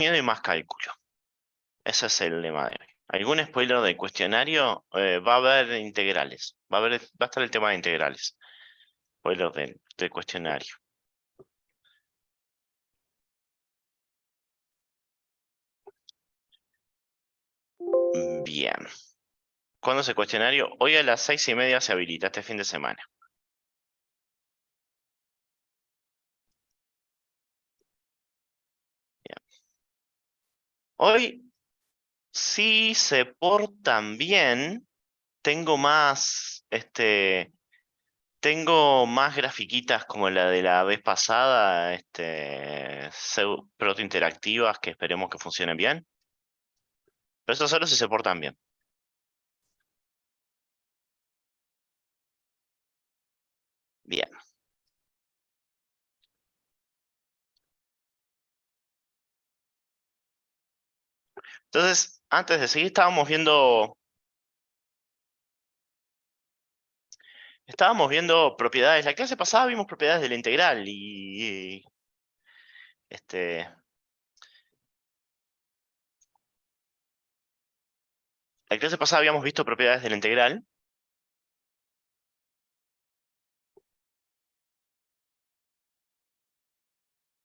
miedo y más cálculo. Ese es el lema de hoy. ¿Algún spoiler del cuestionario? Va a haber integrales. Va a estar el tema de integrales. Spoiler del cuestionario. Bien. ¿Cuándo es el cuestionario? Hoy a las 6:30 se habilita este fin de semana. Bien. Hoy, si se portan bien, tengo más, tengo más grafiquitas como la de la vez pasada, proto interactivas que esperemos que funcionen bien. Pero eso solo si se portan bien. Bien. Entonces, antes de seguir, estábamos viendo propiedades. La clase pasada vimos propiedades de la integral este, la clase pasada habíamos visto propiedades de la integral.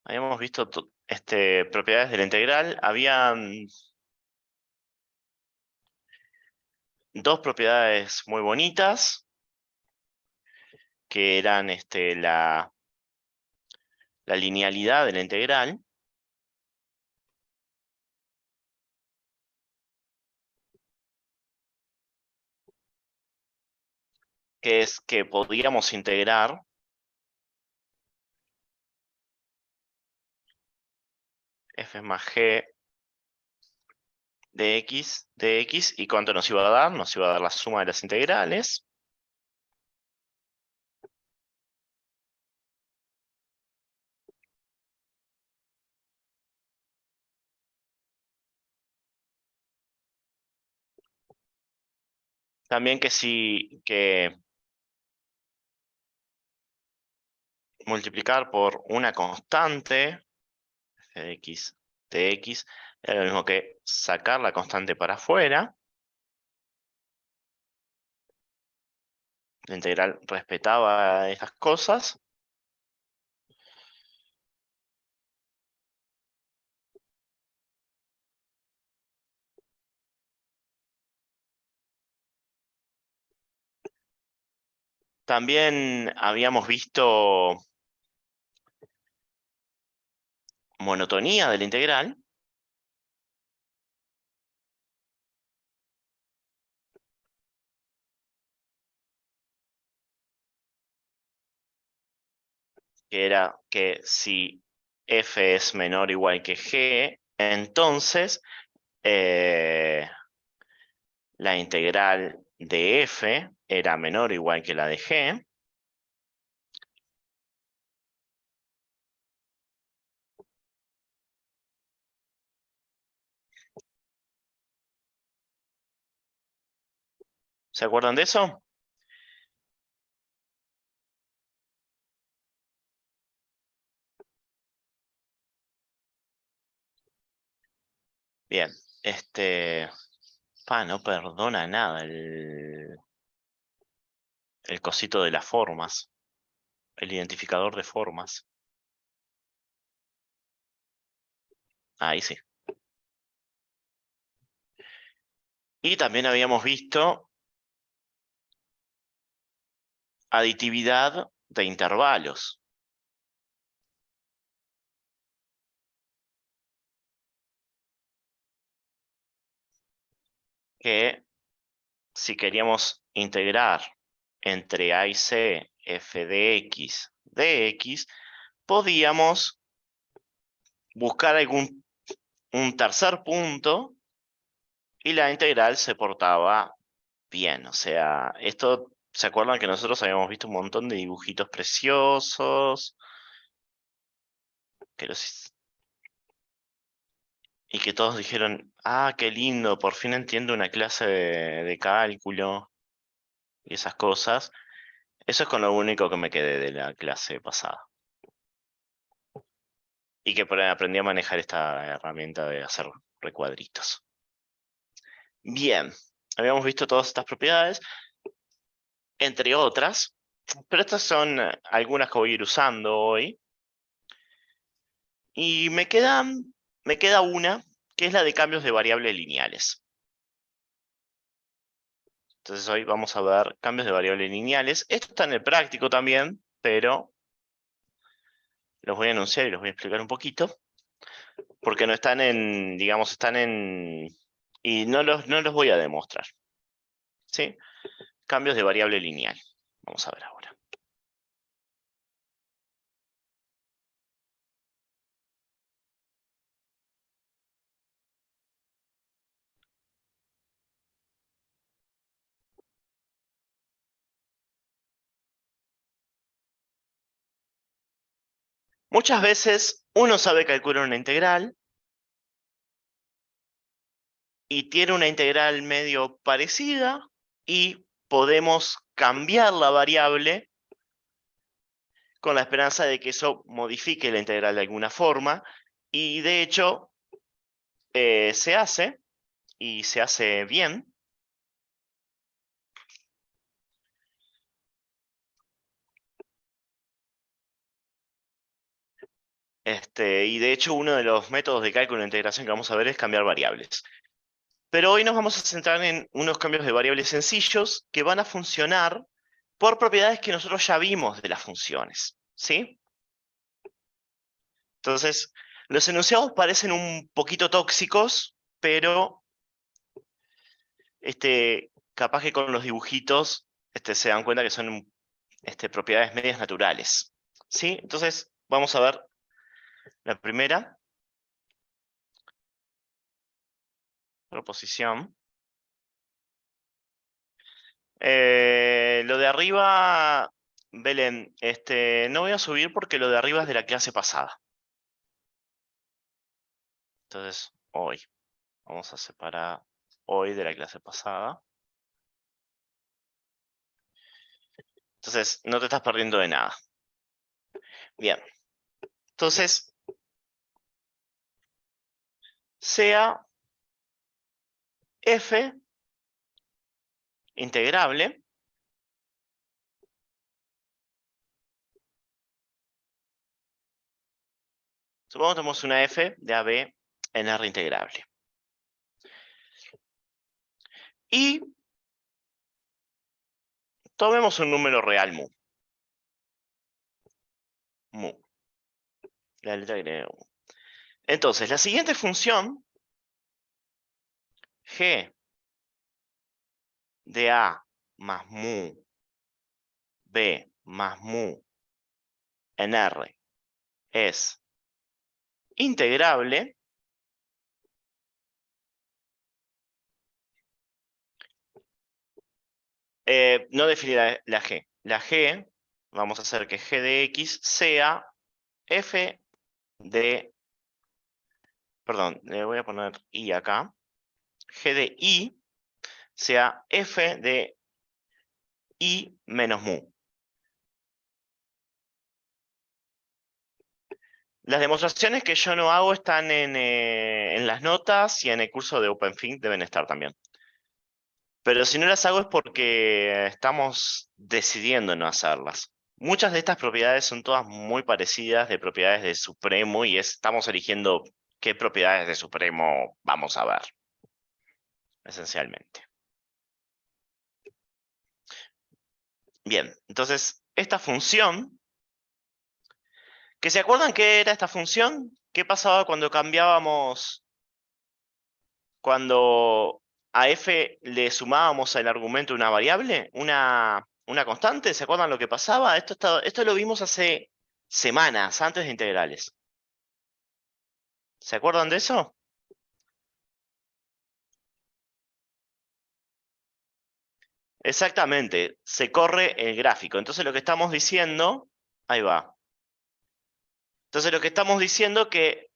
Habíamos visto propiedades de la integral. Habían dos propiedades muy bonitas, que eran la linealidad de la integral, que es que podíamos integrar f más g de x, y ¿cuánto nos iba a dar? Nos iba a dar la suma de las integrales. También que multiplicar por una constante, f de x, era lo mismo que sacar la constante para afuera. La integral respetaba esas cosas. También habíamos visto monotonía de la integral, que era que si f es menor o igual que g, entonces la integral de f era menor o igual que la de g. ¿Se acuerdan de eso? Bien, no perdona nada el cosito de las formas, el identificador de formas. Ahí sí. Y también habíamos visto aditividad de intervalos. Que si queríamos integrar entre A y C f de x, podíamos buscar un tercer punto y la integral se portaba bien. O sea, esto, ¿se acuerdan que nosotros habíamos visto un montón de dibujitos preciosos? Y que todos dijeron, ah, qué lindo, por fin entiendo una clase de cálculo y esas cosas. Eso es con lo único que me quedé de la clase pasada. y que aprendí a manejar esta herramienta de hacer recuadritos. Bien, habíamos visto todas estas propiedades, entre otras, pero estas son algunas que voy a ir usando hoy. Y me queda una, que es la de cambios de variables lineales. Entonces hoy vamos a ver cambios de variables lineales. Esto está en el práctico también, pero los voy a anunciar y los voy a explicar un poquito. Porque no están en, digamos, están en... Y no los voy a demostrar. ¿Sí? Cambios de variable lineal. Vamos a ver ahora. Muchas veces uno sabe calcular una integral y tiene una integral medio parecida y podemos cambiar la variable con la esperanza de que eso modifique la integral de alguna forma, y de hecho se hace, y se hace bien. Y de hecho uno de los métodos de cálculo de integración que vamos a ver es cambiar variables. Pero hoy nos vamos a centrar en unos cambios de variables sencillos que van a funcionar por propiedades que nosotros ya vimos de las funciones, ¿sí? Entonces, los enunciados parecen un poquito tóxicos, pero capaz que con los dibujitos se dan cuenta que son propiedades medias naturales, ¿sí? Entonces, vamos a ver la primera proposición. Lo de arriba, Belén, no voy a subir porque lo de arriba es de la clase pasada. Entonces, hoy. Vamos a separar hoy de la clase pasada. Entonces, no te estás perdiendo de nada. Bien. Entonces, sea f integrable supongamos que tenemos una f de AB en R integrable. Y tomemos un número real mu. Mu. La letra griega mu. Entonces, la siguiente función, g de A más mu B más mu en R es integrable. No definir la g. La g, vamos a hacer que g de x sea f de... Perdón, le voy a poner i acá. G de i sea f de i menos mu. Las demostraciones que yo no hago están en las notas y en el curso de OpenFink deben estar también. Pero si no las hago es porque estamos decidiendo no hacerlas. Muchas de estas propiedades son todas muy parecidas de propiedades de supremo y estamos eligiendo qué propiedades de supremo vamos a ver, esencialmente. Bien, entonces esta función, ¿que se acuerdan qué era esta función? ¿Qué pasaba cuando cambiábamos, cuando a f le sumábamos al argumento una variable, una constante? ¿Se acuerdan lo que pasaba? Esto lo vimos hace semanas, antes de integrales. ¿Se acuerdan de eso? Exactamente, se corre el gráfico. Entonces lo que estamos diciendo, ahí va. Entonces lo que estamos diciendo que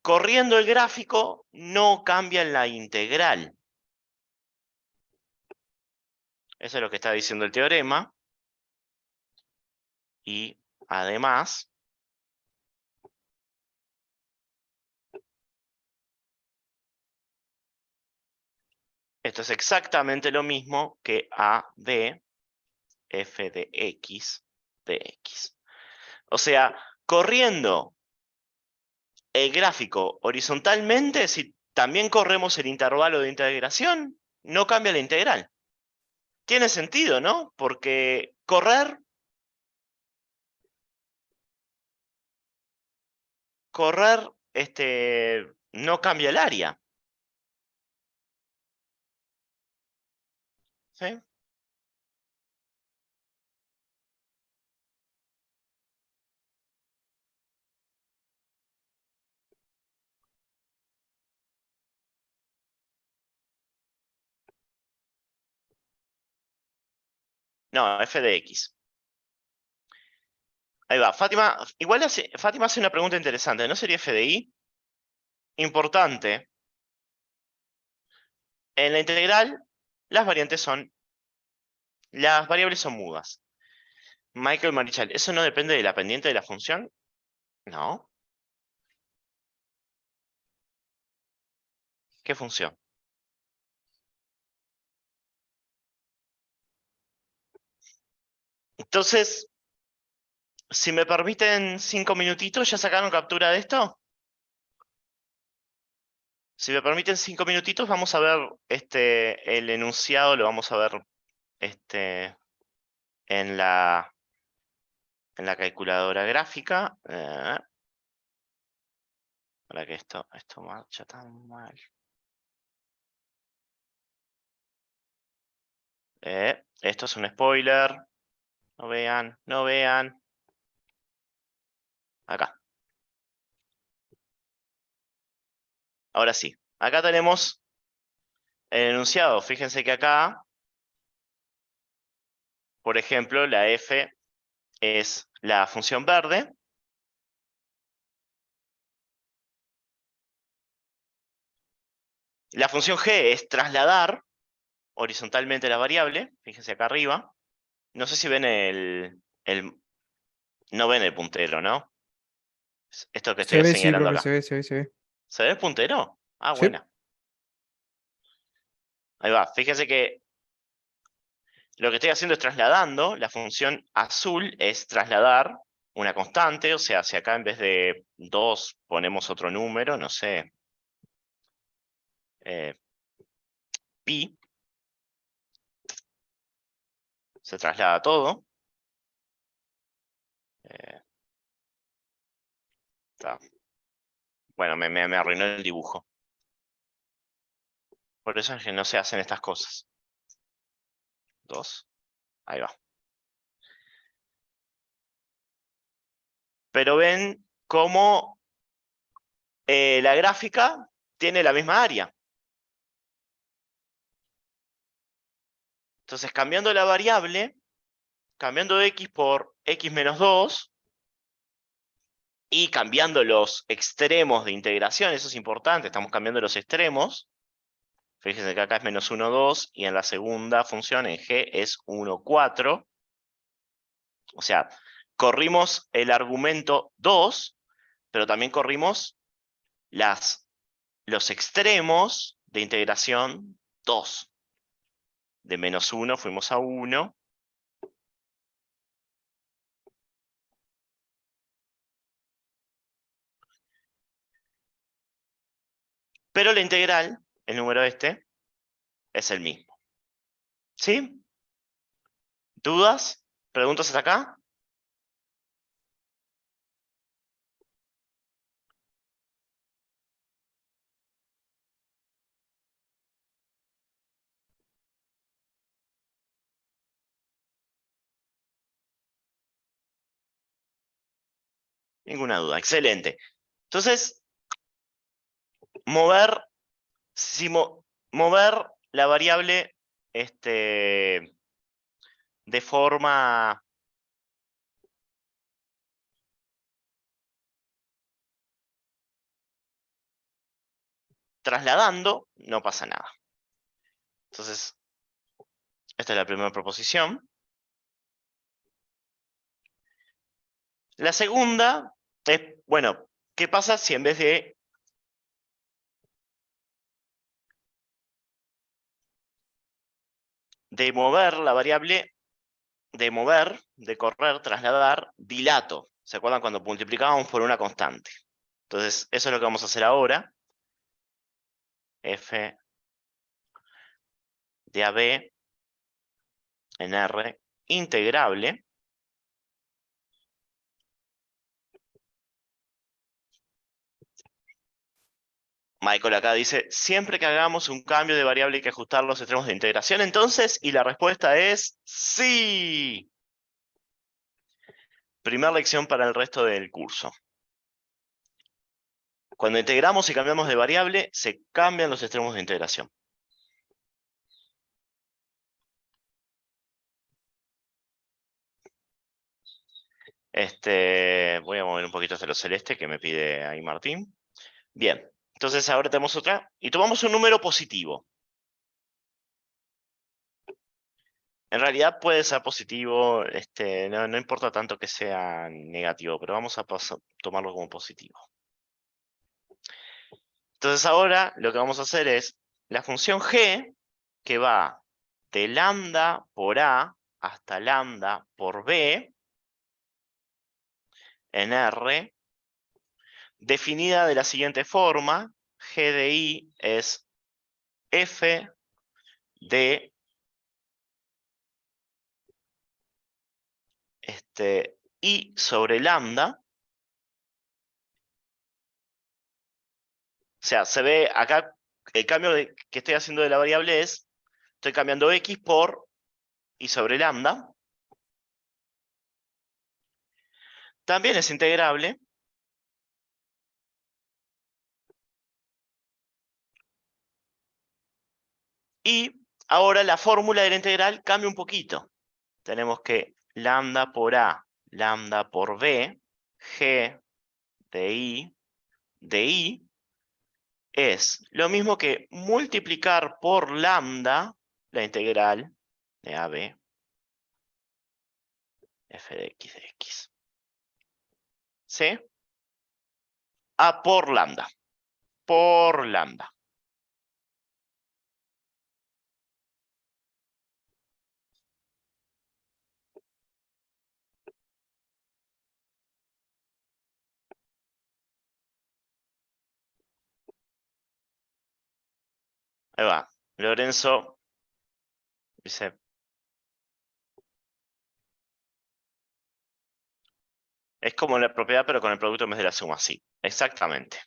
corriendo el gráfico no cambia la integral. Eso es lo que está diciendo el teorema. Y además, Esto es exactamente lo mismo que AB f de x de x. O sea, corriendo el gráfico horizontalmente, si también corremos el intervalo de integración, no cambia la integral. Tiene sentido, ¿no? Porque correr no cambia el área. ¿Sí? No, f de x. Ahí va. Fátima hace una pregunta interesante. ¿No sería f de y? Importante. En la integral, las variables son mudas. Michael Marichal, ¿eso no depende de la pendiente de la función? No. ¿Qué función? Entonces, si me permiten 5 minutitos, ¿ya sacaron captura de esto? Si me permiten 5 minutitos, vamos a ver el enunciado, lo vamos a ver en la calculadora gráfica. Para que esto marcha tan mal. Esto es un spoiler. No vean, no vean. Acá. Ahora sí. Acá tenemos el enunciado. Fíjense que acá, por ejemplo, la f es la función verde. La función g es trasladar horizontalmente la variable. Fíjense acá arriba. No sé si ven no ven el puntero, ¿no? Esto que Se estoy ve, sí, señalando profe, acá. se ve, se ve, se ve. ¿Se ve el puntero? Ah, Sí, buena. Ahí va. Fíjense que lo que estoy haciendo es trasladando. La función azul es trasladar una constante. O sea, si acá en vez de 2 ponemos otro número, no sé, pi, se traslada todo. Está. Bueno, me arruinó el dibujo. Por eso es que no se hacen estas cosas. 2. Ahí va. Pero ven cómo la gráfica tiene la misma área. Entonces, cambiando la variable, cambiando x por x menos 2 y cambiando los extremos de integración, eso es importante, estamos cambiando los extremos. Fíjense que acá es menos 1, 2 y en la segunda función en g es 1, 4. O sea, corrimos el argumento 2, pero también corrimos los extremos de integración 2. De menos 1 fuimos a 1. Pero la integral, el número es el mismo. ¿Sí? ¿Dudas? ¿Preguntas hasta acá? Ninguna duda. Excelente. Entonces, mover la variable de forma trasladando, no pasa nada. Entonces, esta es la primera proposición. La segunda es, bueno, ¿qué pasa si en vez de de mover la variable, de correr, trasladar, dilato. ¿Se acuerdan cuando multiplicábamos por una constante? Entonces, eso es lo que vamos a hacer ahora. F de AB en R integrable. Michael acá dice, siempre que hagamos un cambio de variable hay que ajustar los extremos de integración entonces, y la respuesta es sí. Primera lección para el resto del curso. Cuando integramos y cambiamos de variable, se cambian los extremos de integración. Voy a mover un poquito hacia lo celeste que me pide ahí Martín. Bien, entonces ahora tenemos otra y tomamos un número positivo. En realidad puede ser positivo, no importa tanto que sea negativo, pero vamos a tomarlo como positivo. Entonces ahora lo que vamos a hacer es la función g, que va de lambda por a hasta lambda por b en R, definida de la siguiente forma: g de i es f de i sobre lambda. O sea, se ve acá el cambio que estoy haciendo de la variable es, estoy cambiando x por i sobre lambda. También es integrable. Y ahora la fórmula de la integral cambia un poquito. Tenemos que lambda por a, lambda por b, g de i es lo mismo que multiplicar por lambda la integral de AB f de x. ¿Sí? A por lambda. Por lambda. Ahí va. Lorenzo dice, es como la propiedad pero con el producto en vez de la suma. Sí, exactamente.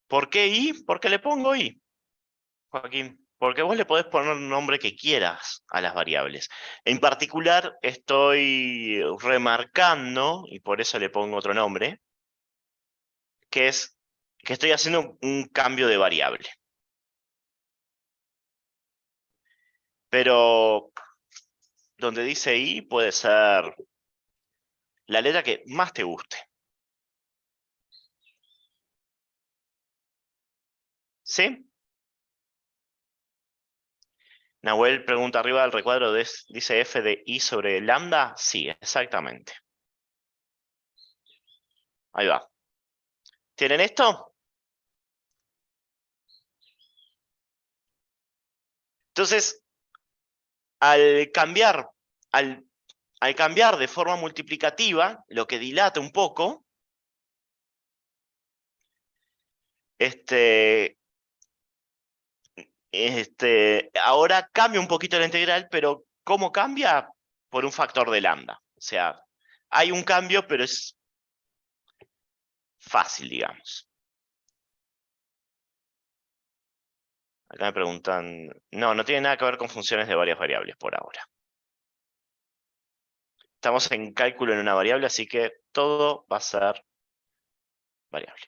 ¿Por qué i? ¿Por qué le pongo i, Joaquín? Porque vos le podés poner un nombre que quieras a las variables. En particular estoy remarcando, y por eso le pongo otro nombre, que es que estoy haciendo un cambio de variable. Pero donde dice i puede ser la letra que más te guste. ¿Sí? Nahuel pregunta arriba del recuadro, dice f de i sobre lambda. Sí, exactamente. Ahí va. ¿Tienen esto? Entonces, al cambiar, al, al cambiar de forma multiplicativa, lo que dilata un poco, ahora cambia un poquito la integral, pero ¿cómo cambia? Por un factor de lambda. O sea, hay un cambio, pero es fácil, digamos. Acá me preguntan, no tiene nada que ver con funciones de varias variables por ahora. Estamos en cálculo en una variable, así que todo va a ser variable.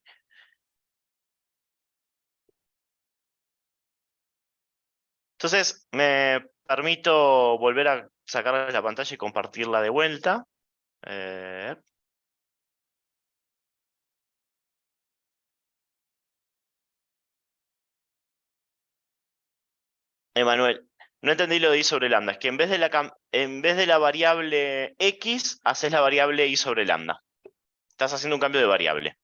Entonces, me permito volver a sacar la pantalla y compartirla de vuelta. Emanuel, no entendí lo de i sobre lambda. Es que en vez de la variable x, haces la variable i sobre lambda. Estás haciendo un cambio de variable.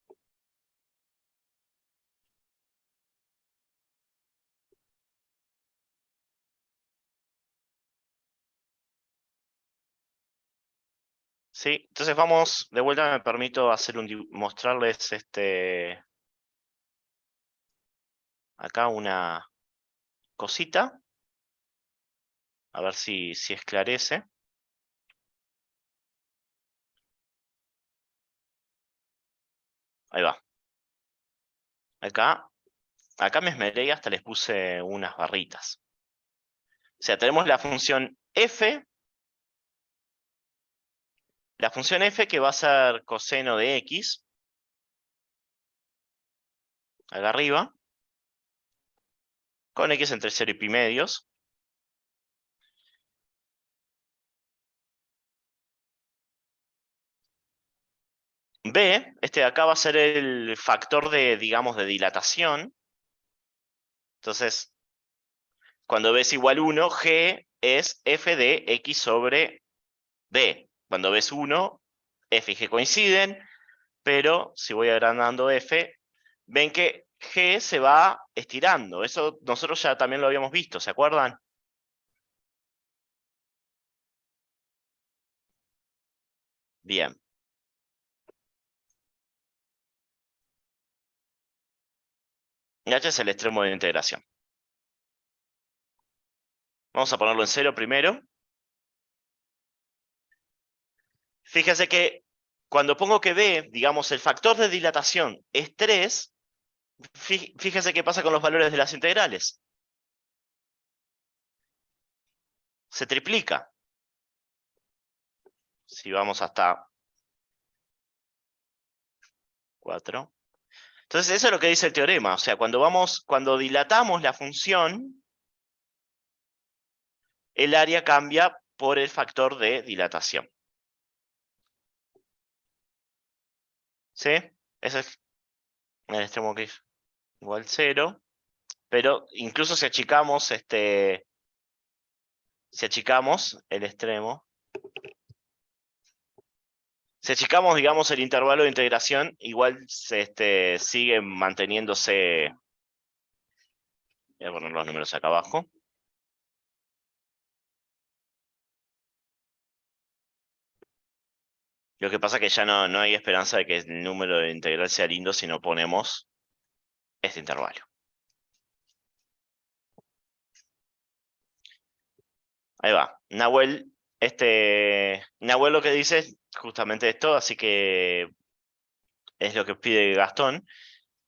¿Sí? Entonces vamos, de vuelta me permito hacer mostrarles acá una cosita. A ver si esclarece. Ahí va. Acá me esmeré y hasta les puse unas barritas. O sea, tenemos la función f. La función f que va a ser coseno de x. Acá arriba. Con x entre 0 y pi medios. B, este de acá va a ser el factor de, digamos, de dilatación. Entonces, cuando B es igual a 1, G es f de x sobre B. Cuando B es 1, f y g coinciden, pero si voy agrandando f, ven que g se va estirando. Eso nosotros ya también lo habíamos visto, ¿se acuerdan? Bien. Y h es el extremo de integración. Vamos a ponerlo en 0 primero. Fíjense que cuando pongo que B, digamos, el factor de dilatación es 3, fíjense qué pasa con los valores de las integrales. Se triplica. Si vamos hasta 4. Entonces, eso es lo que dice el teorema. O sea, cuando dilatamos la función, el área cambia por el factor de dilatación. ¿Sí? Ese es el extremo que es igual 0. Pero incluso si achicamos el extremo, si achicamos, digamos, el intervalo de integración, igual sigue manteniéndose. Voy a poner los números acá abajo. Lo que pasa es que ya no hay esperanza de que el número de integral sea lindo si no ponemos este intervalo. Ahí va. Nahuel lo que dice es justamente esto, así que es lo que pide Gastón.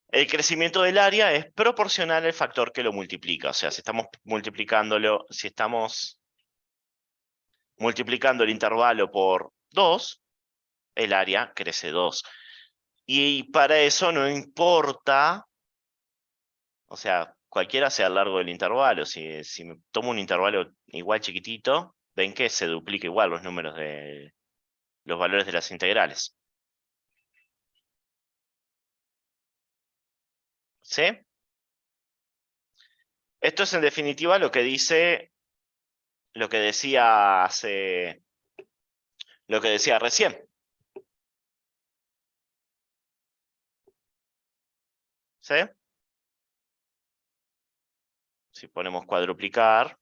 El crecimiento del área es proporcional al factor que lo multiplica. O sea, si estamos multiplicando el intervalo por 2, el área crece 2. Y para eso no importa, o sea, cualquiera sea el largo del intervalo. Si me tomo un intervalo igual chiquitito, ven que se duplica igual los números de los valores de las integrales. ¿Sí? Esto es en definitiva lo que dice, lo que decía lo que decía recién. ¿Sí? Si ponemos cuadruplicar.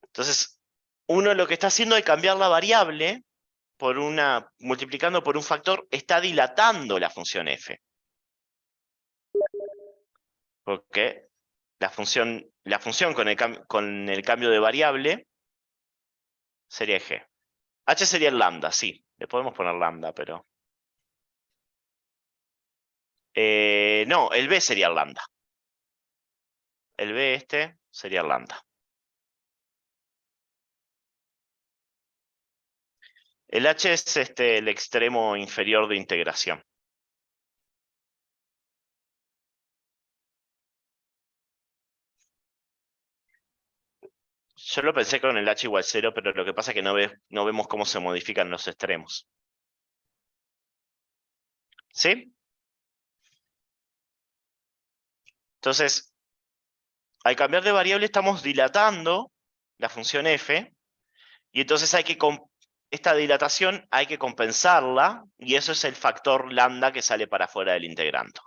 Entonces, uno lo que está haciendo al cambiar la variable multiplicando por un factor, está dilatando la función f. Porque la función con el cambio de variable sería g. H sería el lambda, sí. Le podemos poner lambda, pero... no, el b sería el lambda. El b sería el lambda. El h es el extremo inferior de integración. Yo lo pensé con el h igual 0, pero lo que pasa es que no vemos cómo se modifican los extremos. ¿Sí? Entonces, al cambiar de variable estamos dilatando la función f, y entonces esta dilatación hay que compensarla, y eso es el factor lambda que sale para afuera del integrando.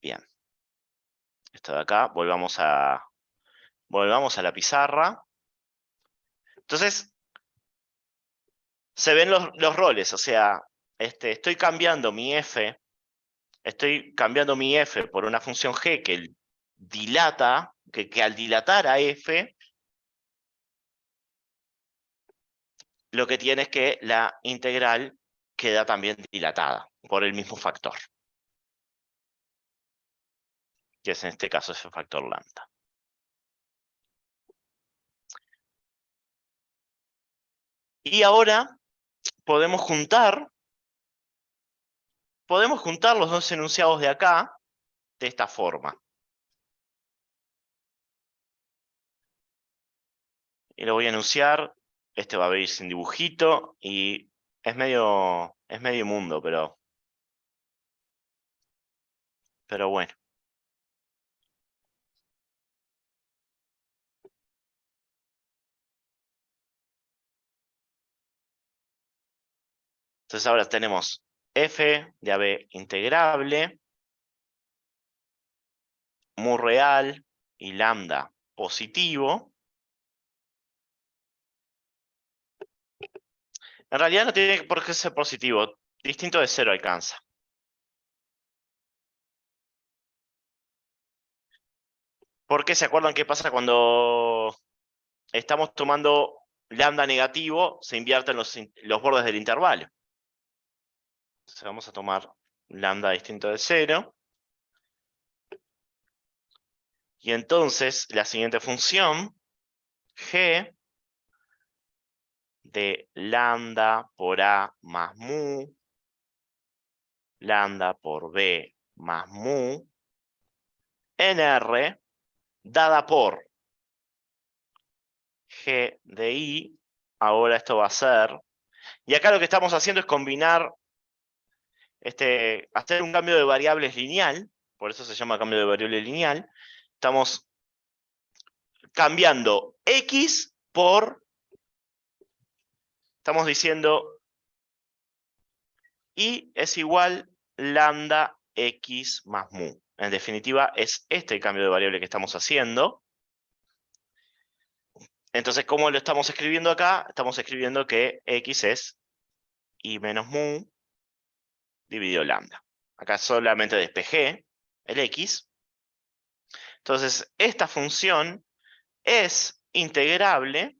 Bien. Esto de acá, volvamos a la pizarra. Entonces, se ven los roles, o sea, estoy cambiando mi f por una función g que dilata, que al dilatar a f, lo que tiene es que la integral queda también dilatada por el mismo factor, que es en este caso ese factor lambda. Y ahora podemos juntar los dos enunciados de acá de esta forma. Y lo voy a enunciar. Este va a venir sin dibujito y es medio mundo, pero bueno. Entonces ahora tenemos f de AB integrable, mu real y lambda positivo. En realidad no tiene por qué ser positivo. Distinto de 0 alcanza. Porque se acuerdan qué pasa cuando estamos tomando lambda negativo, se invierten los bordes del intervalo. Entonces vamos a tomar lambda distinto de 0. Y entonces la siguiente función, g de lambda por a más mu, lambda por b más mu, en R, dada por g de i. Ahora esto va a ser, y acá lo que estamos haciendo es combinar, hacer un cambio de variables lineal, por eso se llama cambio de variable lineal. Estamos cambiando x por, estamos diciendo y es igual lambda x más mu. En definitiva, es este el cambio de variable que estamos haciendo. Entonces, ¿cómo lo estamos escribiendo acá? Estamos escribiendo que x es i menos mu dividido lambda. Acá solamente despejé el x. Entonces, esta función es integrable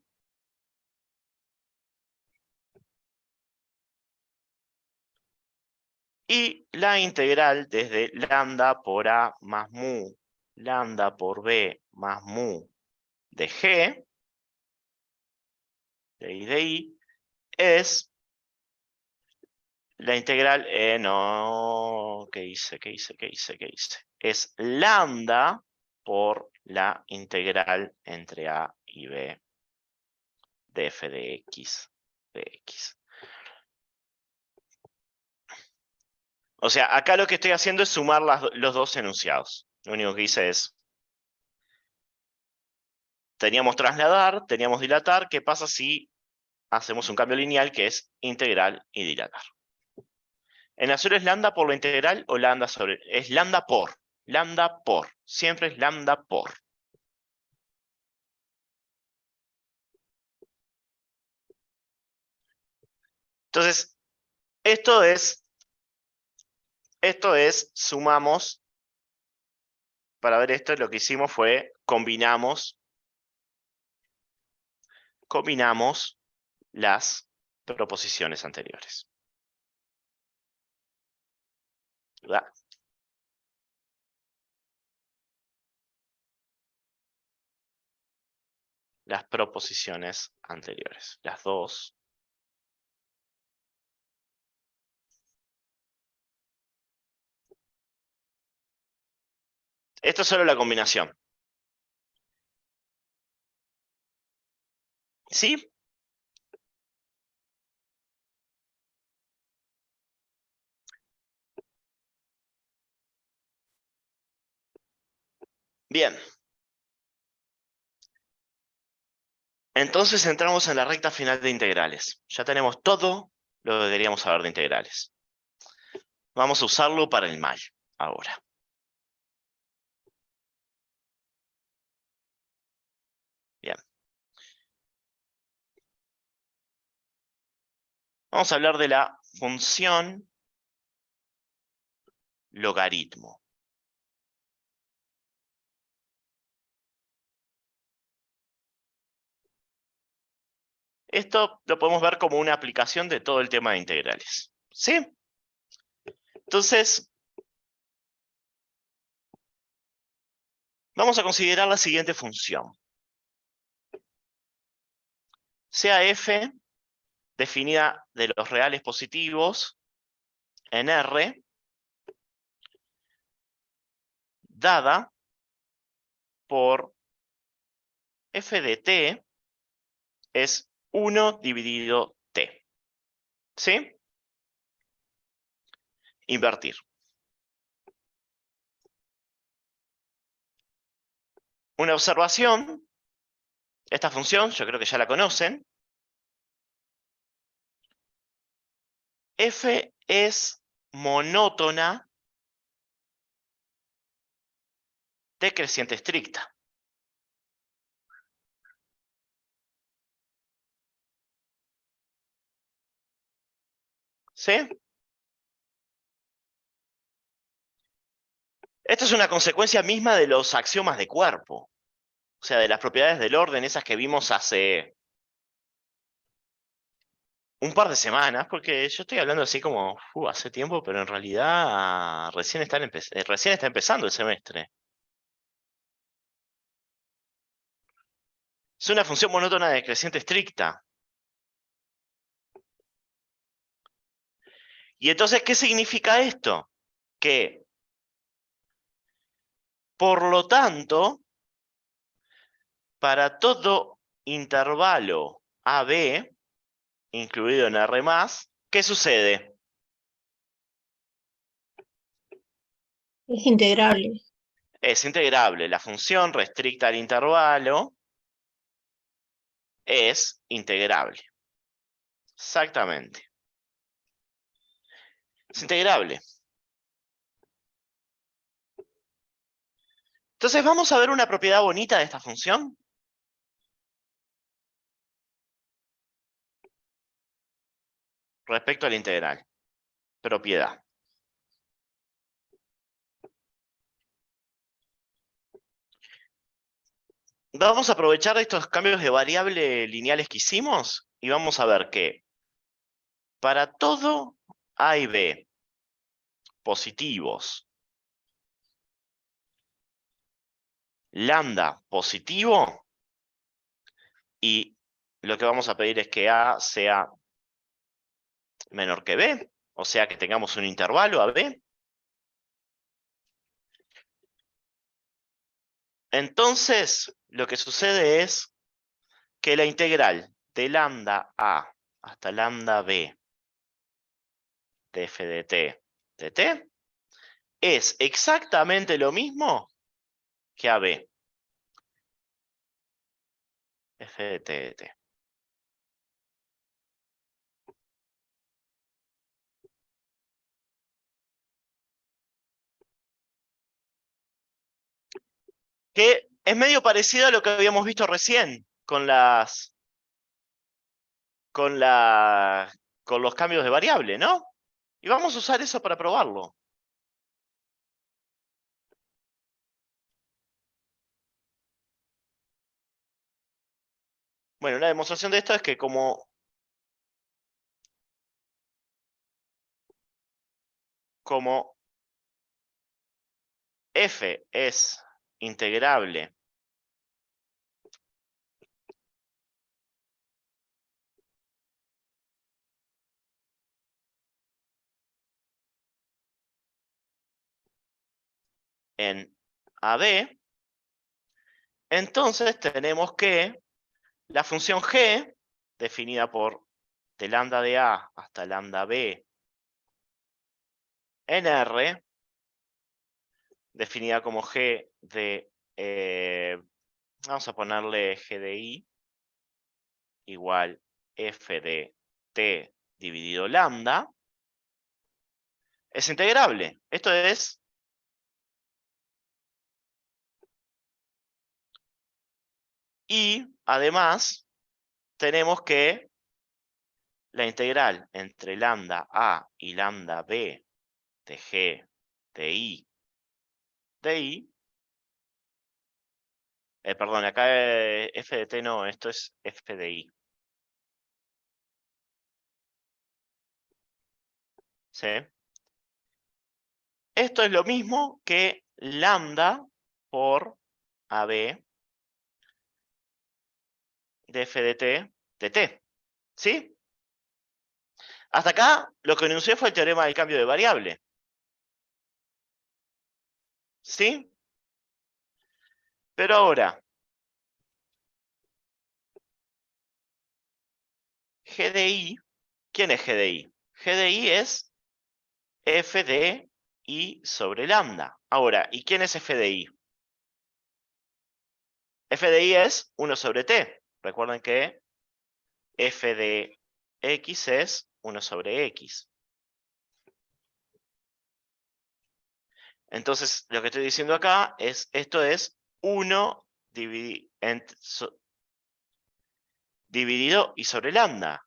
y la integral desde lambda por a más mu, lambda por b más mu de g, de i, es la integral, no, ¿qué hice? Es lambda por la integral entre a y b de f de x, de x. O sea, acá lo que estoy haciendo es sumar los dos enunciados. Lo único que hice es, teníamos trasladar, teníamos dilatar. ¿Qué pasa si hacemos un cambio lineal que es integral y dilatar? En azul es lambda por la integral o lambda sobre, es lambda por, siempre es lambda por. Entonces, esto es, sumamos, para ver esto lo que hicimos fue combinamos las proposiciones anteriores. ¿Verdad? Las proposiciones anteriores, las dos. Esto es solo la combinación. ¿Sí? Bien. Entonces entramos en la recta final de integrales. Ya tenemos todo lo que deberíamos saber de integrales. Vamos a usarlo para el mal ahora. Vamos a hablar de la función logaritmo. Esto lo podemos ver como una aplicación de todo el tema de integrales. ¿Sí? Entonces, vamos a considerar la siguiente función. Sea f definida de los reales positivos en R, dada por f de t es 1 dividido t. ¿Sí? Invertir. Una observación, esta función, yo creo que ya la conocen. F es monótona decreciente estricta. ¿Sí? Esto es una consecuencia misma de los axiomas de cuerpo. O sea, de las propiedades del orden, esas que vimos hace un par de semanas, porque yo estoy hablando así como hace tiempo, pero en realidad recién está empezando el semestre. Es una función monótona decreciente estricta. Y entonces, ¿qué significa esto? Que, por lo tanto, para todo intervalo AB, incluido en R+, ¿qué sucede? Es integrable. Es integrable. La función restricta al intervalo es integrable. Exactamente. Es integrable. Entonces vamos a ver una propiedad bonita de esta función. Respecto al integral. Propiedad. Vamos a aprovechar estos cambios de variable lineales que hicimos y vamos a ver que para todo A y B positivos, lambda positivo, y lo que vamos a pedir es que A sea menor que B, o sea que tengamos un intervalo AB. Entonces, lo que sucede es que la integral de lambda A hasta lambda B de f de t de t es exactamente lo mismo que AB f de t de t. Que es medio parecido a lo que habíamos visto recién con con los cambios de variable, ¿no? Y vamos a usar eso para probarlo. Bueno, una demostración de esto es que como f es integrable en AB, entonces tenemos que la función g, definida por de lambda de A hasta lambda B en R, definida como g de, vamos a ponerle g de I, igual f de t dividido lambda, es integrable. Esto es y además tenemos que la integral entre lambda A y lambda B de G de I, perdón, acá f de t no, esto es f de I. ¿Sí? Esto es lo mismo que lambda por AB de f de t. ¿Sí? Hasta acá lo que enuncié fue el teorema del cambio de variable. ¿Sí? Pero ahora, G de I, ¿quién es G de I? G de I es f de I sobre lambda. Ahora, ¿y quién es f de I? F de I es 1 sobre t. Recuerden que f de x es 1 sobre x. Entonces, lo que estoy diciendo acá es, esto es 1 dividido I sobre lambda.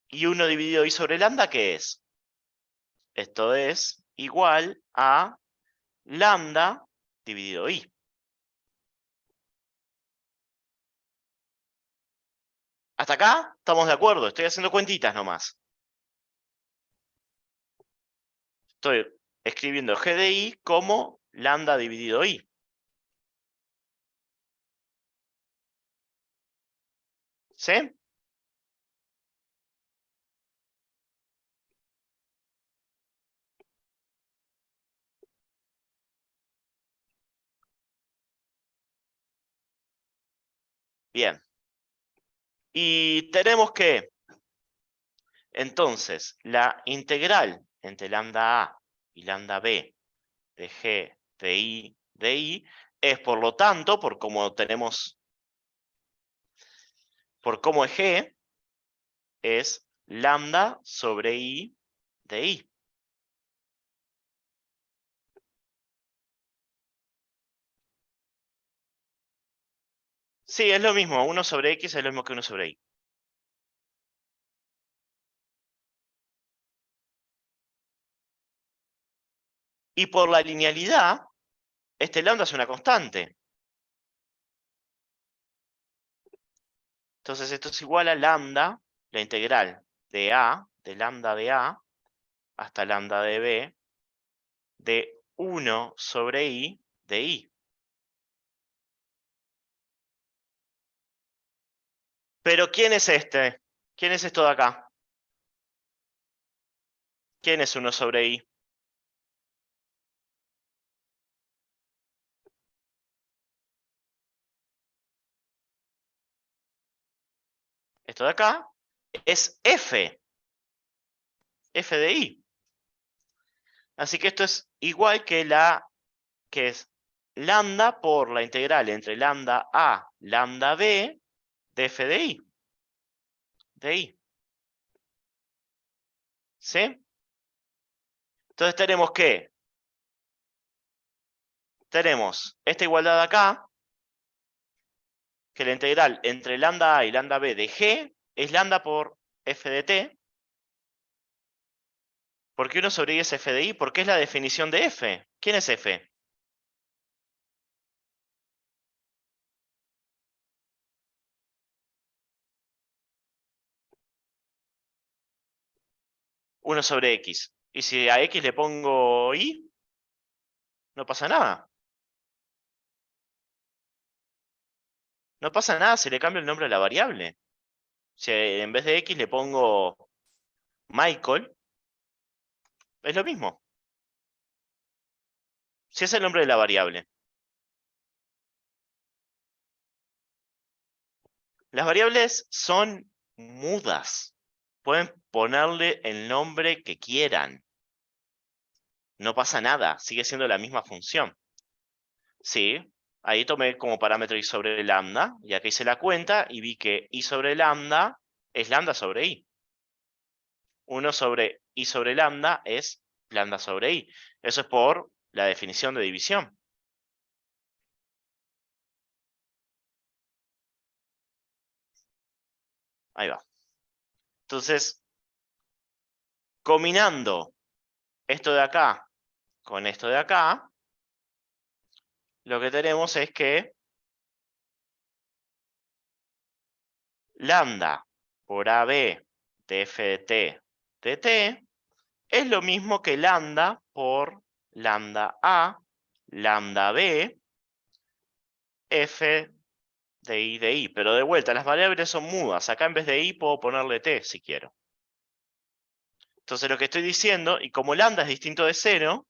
¿Y 1 dividido I sobre lambda qué es? Esto es igual a lambda dividido I. Hasta acá estamos de acuerdo, estoy haciendo cuentitas nomás. Estoy escribiendo G de I como lambda dividido I. ¿Sí? Bien. Y tenemos que, entonces, la integral entre lambda A y lambda B de G de I es, por lo tanto, por como tenemos, por cómo es G, es lambda sobre I de I. Sí, es lo mismo, 1 sobre X es lo mismo que 1 sobre I. Y por la linealidad, este lambda es una constante. Entonces esto es igual a lambda, la integral de A, de lambda de A, hasta lambda de B, de 1 sobre I de I. Pero ¿quién es este? ¿Quién es esto de acá? ¿Quién es 1 sobre I? Esto de acá es F de I. Así que esto es igual que que es lambda por la integral entre lambda A, lambda B de f de I. De I. ¿Sí? Entonces tenemos esta igualdad acá, que la integral entre lambda A y lambda B de G es lambda por f de t. ¿Por qué 1 sobre I es f de I? Porque es la definición de f. ¿Quién es f? 1 sobre x. Y si a x le pongo i, no pasa nada. No pasa nada si le cambio el nombre a la variable. Si en vez de x le pongo Michael, es lo mismo. Si es el nombre de la variable. Las variables son mudas. Pueden ponerle el nombre que quieran. No pasa nada, sigue siendo la misma función. Sí, ahí tomé como parámetro i sobre lambda, y acá hice la cuenta y vi que i sobre lambda es lambda sobre i. 1 sobre i sobre lambda es lambda sobre i. Eso es por la definición de división. Ahí va. Entonces, Combinando esto de acá con esto de acá, lo que tenemos es que lambda por AB de f de t de t es lo mismo que lambda por lambda A, lambda B, f de I. Pero de vuelta, las variables son mudas. Acá en vez de I puedo ponerle t si quiero. Entonces lo que estoy diciendo, y como lambda es distinto de 0,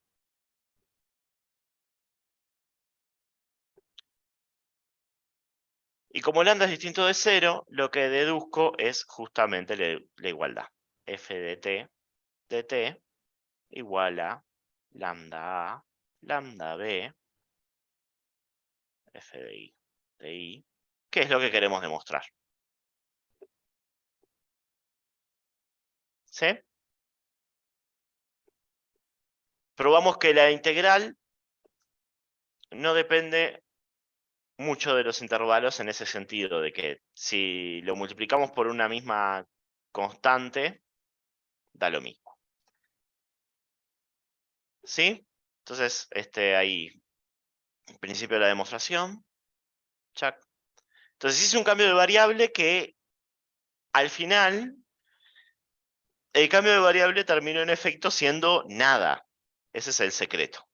lo que deduzco es justamente la igualdad. F de t igual a lambda A, lambda B, f de I, que es lo que queremos demostrar. ¿Sí? Probamos que la integral no depende mucho de los intervalos en ese sentido, de que si lo multiplicamos por una misma constante, da lo mismo. ¿Sí? Entonces, ahí, principio de la demostración. Check. Entonces hice un cambio de variable que al final, el cambio de variable terminó en efecto siendo nada. Ese es el secreto.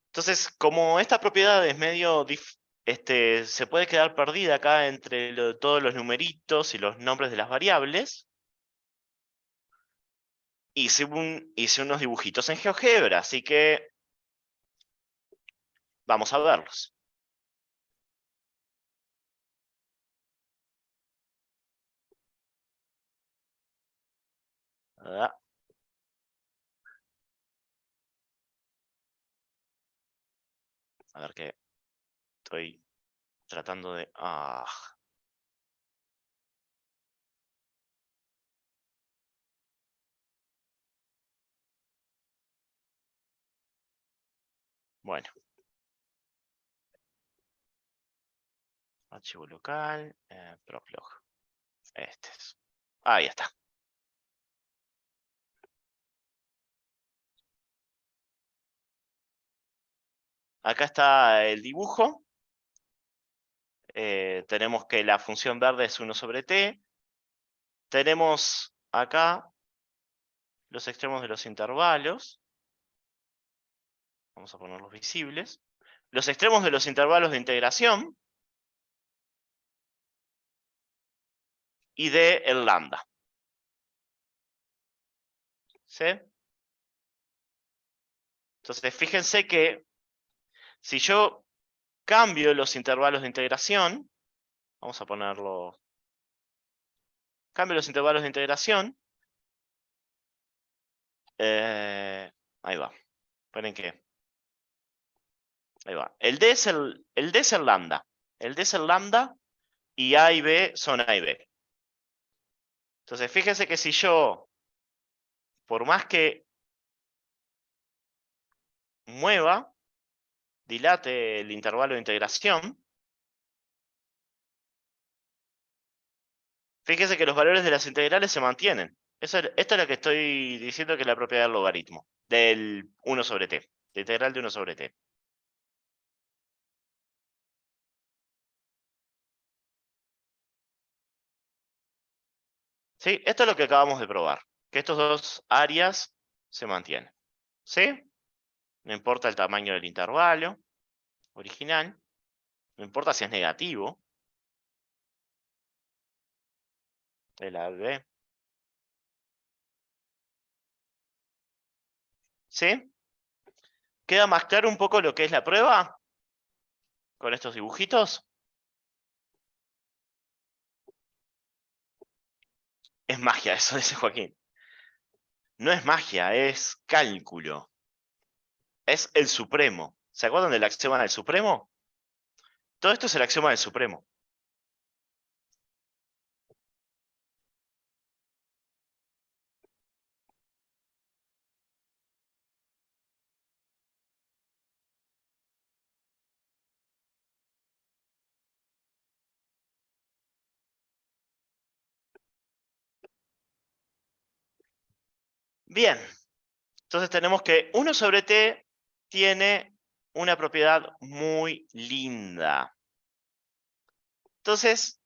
Entonces, como esta propiedad es medio se puede quedar perdida acá entre todos los numeritos y los nombres de las variables, hice unos dibujitos en GeoGebra, así que vamos a verlos. Ah, a ver qué estoy tratando de... Bueno. Archivo local, proplog. Este es. Ahí está. Acá está el dibujo. Tenemos que la función verde es 1 sobre t. Tenemos acá los extremos de los intervalos. Vamos a ponerlos visibles. Los extremos de los intervalos de integración. Y de el lambda. ¿Sí? Entonces, fíjense que si yo cambio los intervalos de integración, vamos a ponerlo, cambio los intervalos de integración, ahí va, esperen que, ahí va, el D es el lambda, el D es el lambda y A y B son A y B. Entonces, fíjense que si yo, por más que mueva, dilate el intervalo de integración, fíjense que los valores de las integrales se mantienen. Esto es lo que estoy diciendo, que es la propiedad del logaritmo, del 1 sobre t, de integral de 1 sobre t. ¿Sí? Esto es lo que acabamos de probar, que estos dos áreas se mantienen. ¿Sí? No importa el tamaño del intervalo original, no importa si es negativo, de la B. ¿Sí? ¿Queda más claro un poco lo que es la prueba con estos dibujitos? Es magia eso, dice Joaquín. No es magia, es cálculo. Es el supremo. ¿Se acuerdan del axioma del supremo? Todo esto es el axioma del supremo. Bien, entonces tenemos que 1 sobre t tiene una propiedad muy linda. Entonces,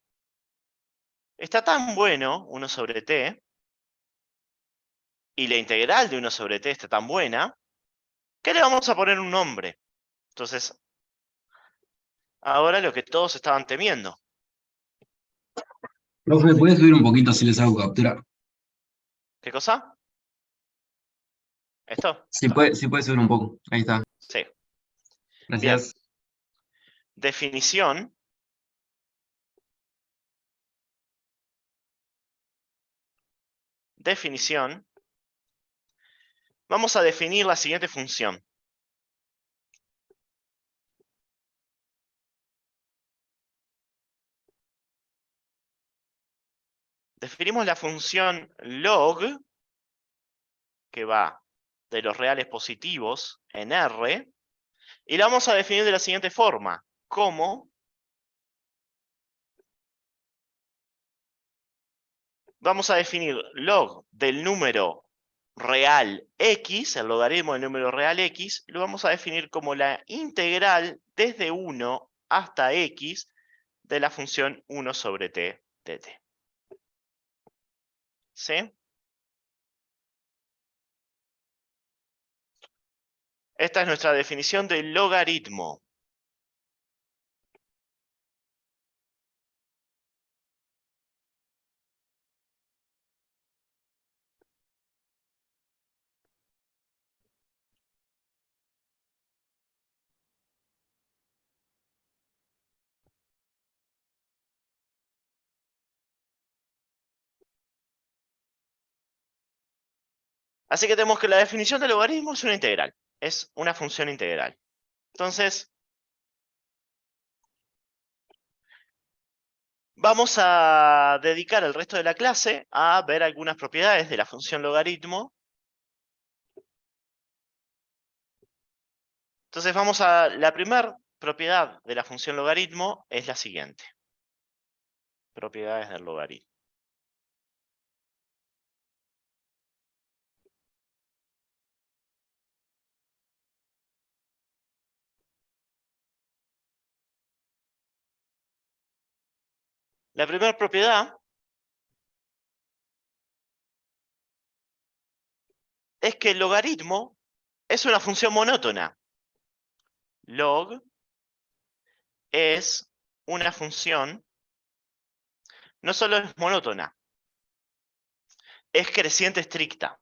está tan bueno 1 sobre t, y la integral de 1 sobre t está tan buena, que le vamos a poner un nombre. Entonces, ahora lo que todos estaban temiendo. Profe, ¿puedes subir un poquito si les hago captura? ¿Qué cosa? ¿Esto? Sí puede subir un poco. Ahí está. Sí. Bien. Gracias. Definición. Definición. Vamos a definir la siguiente función. Definimos la función log, que va de los reales positivos en R, y la vamos a definir de la siguiente forma. Como vamos a definir log del número real x, el logaritmo del número real x, lo vamos a definir como la integral desde 1 hasta x de la función 1 sobre t de t. ¿Sí? Esta es nuestra definición del logaritmo. Así que tenemos que la definición del logaritmo es una integral. Es una función integral. Entonces, vamos a dedicar el resto de la clase a ver algunas propiedades de la función logaritmo. Entonces vamos a la primera propiedad de la función logaritmo es la siguiente. Propiedades del logaritmo. La primera propiedad es que el logaritmo es una función monótona. Log es una función, no solo es monótona, es creciente estricta.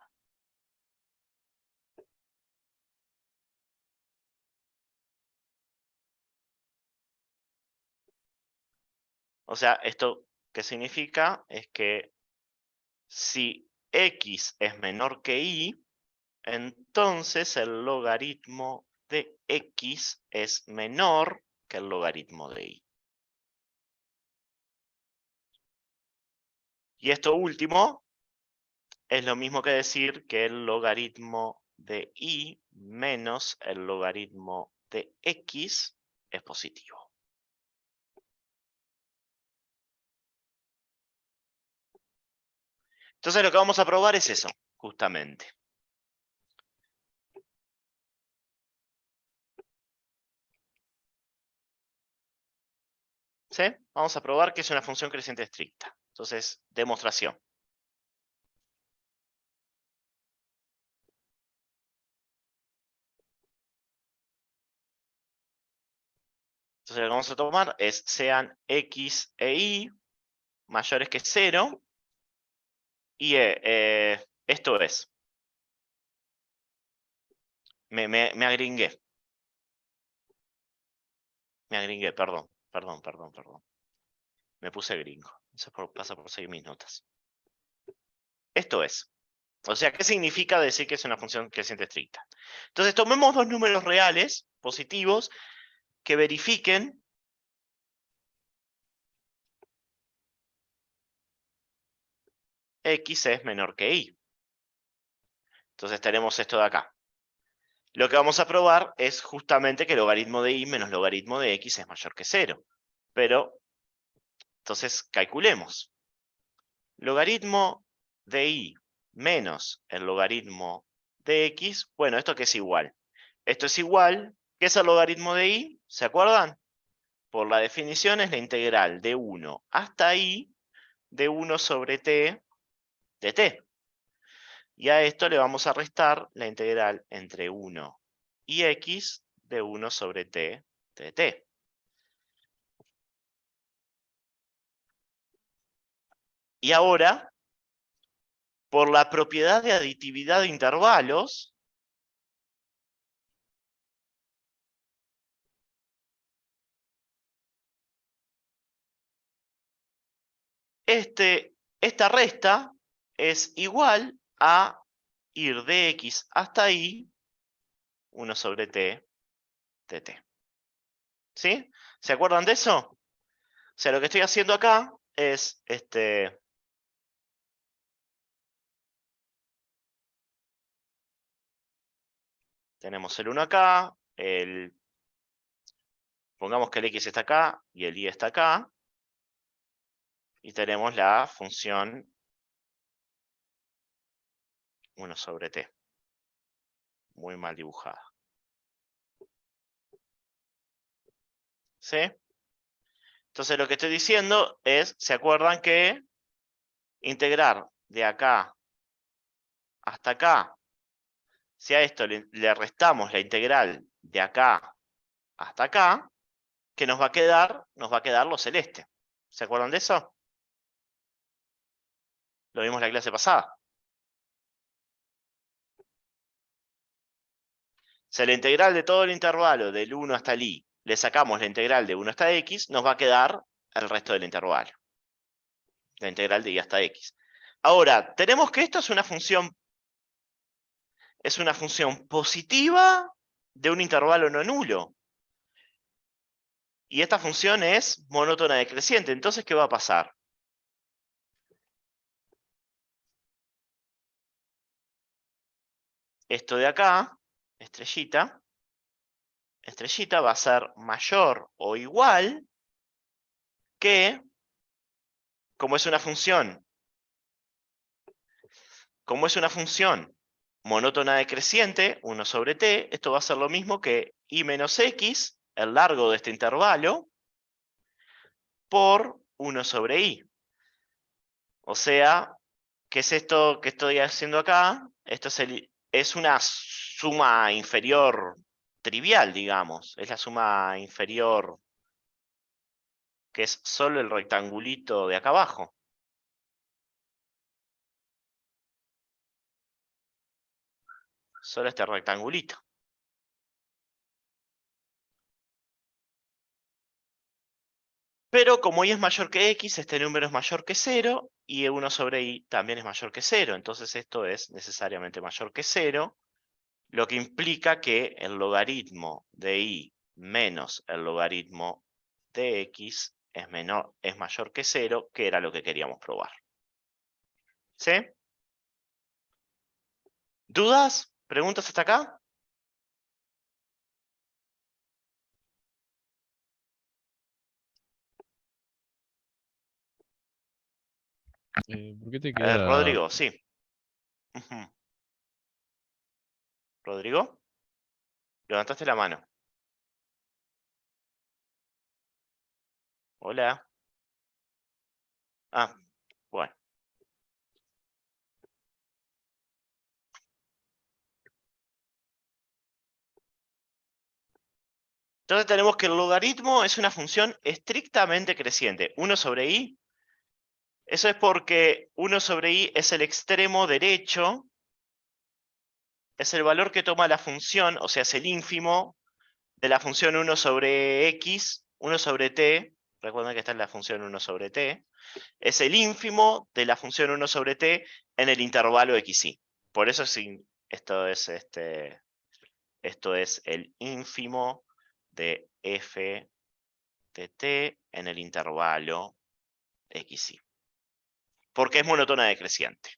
O sea, ¿esto qué significa? Es que si x es menor que y, entonces el logaritmo de x es menor que el logaritmo de y. Y esto último es lo mismo que decir que el logaritmo de y menos el logaritmo de x es positivo. Entonces lo que vamos a probar es eso, justamente. ¿Sí? Vamos a probar que es una función creciente estricta. Entonces, demostración. Entonces lo que vamos a tomar es sean x e y mayores que 0 y esto es. Me agringué. Me agringué, perdón. Me puse gringo. Eso pasa por seguir mis notas. Esto es. O sea, ¿qué significa decir que es una función creciente estricta? Entonces, tomemos dos números reales, positivos, que verifiquen x es menor que y. Entonces tenemos esto de acá. Lo que vamos a probar es justamente que el logaritmo de y menos logaritmo de x es mayor que 0. Pero, entonces, calculemos. Logaritmo de y menos el logaritmo de x. Bueno, ¿esto qué es igual? Esto es igual, ¿qué es el logaritmo de y? ¿Se acuerdan? Por la definición es la integral de 1 hasta i de 1 sobre t de t. Y a esto le vamos a restar la integral entre 1 y x de 1 sobre t de t. Y ahora, por la propiedad de aditividad de intervalos, esta resta es igual a ir de x hasta y 1 sobre t de t. ¿Sí? ¿Se acuerdan de eso? O sea, lo que estoy haciendo acá es tenemos el 1 acá, pongamos que el x está acá y el y está acá. Y tenemos la función 1 sobre t. Muy mal dibujada. ¿Sí? Entonces lo que estoy diciendo es, ¿se acuerdan que integrar de acá hasta acá, si a esto le restamos la integral de acá hasta acá, ¿qué nos va a quedar? Nos va a quedar lo celeste. ¿Se acuerdan de eso? Lo vimos en la clase pasada. Si a la integral de todo el intervalo del 1 hasta el i le sacamos la integral de 1 hasta x, nos va a quedar el resto del intervalo. La integral de y hasta x. Ahora, tenemos que esto es una función positiva de un intervalo no nulo. Y esta función es monótona decreciente. Entonces, ¿qué va a pasar? Esto de acá, estrellita va a ser mayor o igual que, como es una función monótona decreciente, 1 sobre t, esto va a ser lo mismo que i menos x, el largo de este intervalo, por 1 sobre i. O sea, ¿qué es esto que estoy haciendo acá? Esto es una suma inferior trivial, digamos. Es la suma inferior que es solo el rectangulito de acá abajo. Solo este rectangulito. Pero como y es mayor que x, este número es mayor que 0 y 1 sobre i también es mayor que 0. Entonces esto es necesariamente mayor que 0, lo que implica que el logaritmo de i menos el logaritmo de x es mayor que 0, que era lo que queríamos probar. ¿Sí? ¿Dudas? ¿Preguntas hasta acá? ¿Por qué te queda? Rodrigo, sí. Ujú. ¿Rodrigo? Levantaste la mano. Hola. Ah, bueno. Entonces tenemos que el logaritmo es una función estrictamente creciente. 1 sobre i. Eso es porque 1 sobre i es el extremo derecho. Es el valor que toma la función, o sea, es el ínfimo de la función 1 sobre x, 1 sobre t. Recuerden que está en la función 1 sobre t. Es el ínfimo de la función 1 sobre t en el intervalo xy. Por eso esto es el ínfimo de f de t en el intervalo xy. Porque es monótona decreciente.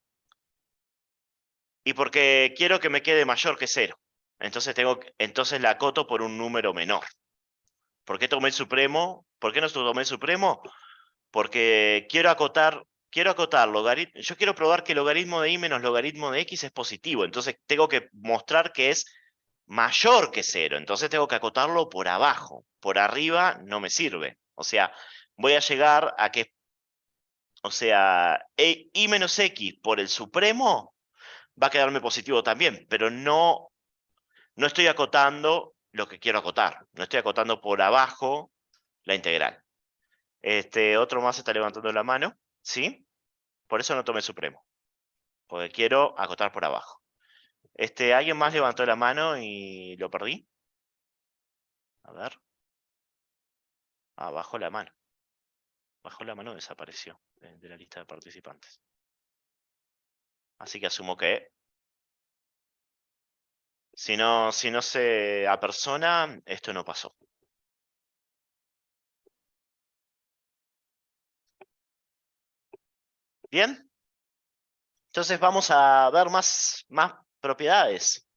Y porque quiero que me quede mayor que 0. Entonces la acoto por un número menor. ¿Por qué tomé el supremo? ¿Por qué no tomé el supremo? Porque quiero acotar quiero acotar logaritmo. Yo quiero probar que logaritmo de y menos logaritmo de x es positivo. Entonces tengo que mostrar que es mayor que 0. Entonces tengo que acotarlo por abajo. Por arriba no me sirve. O sea, voy a llegar a que, o sea, y menos x por el supremo va a quedarme positivo también, pero no estoy acotando lo que quiero acotar. No estoy acotando por abajo la integral. Otro más está levantando la mano, ¿sí? Por eso no tomé supremo, porque quiero acotar por abajo. ¿Alguien más levantó la mano y lo perdí? A ver. Ah, bajó la mano. Bajó la mano, desapareció de la lista de participantes. Así que asumo que si no se apersona, esto no pasó. ¿Bien? Entonces vamos a ver más propiedades.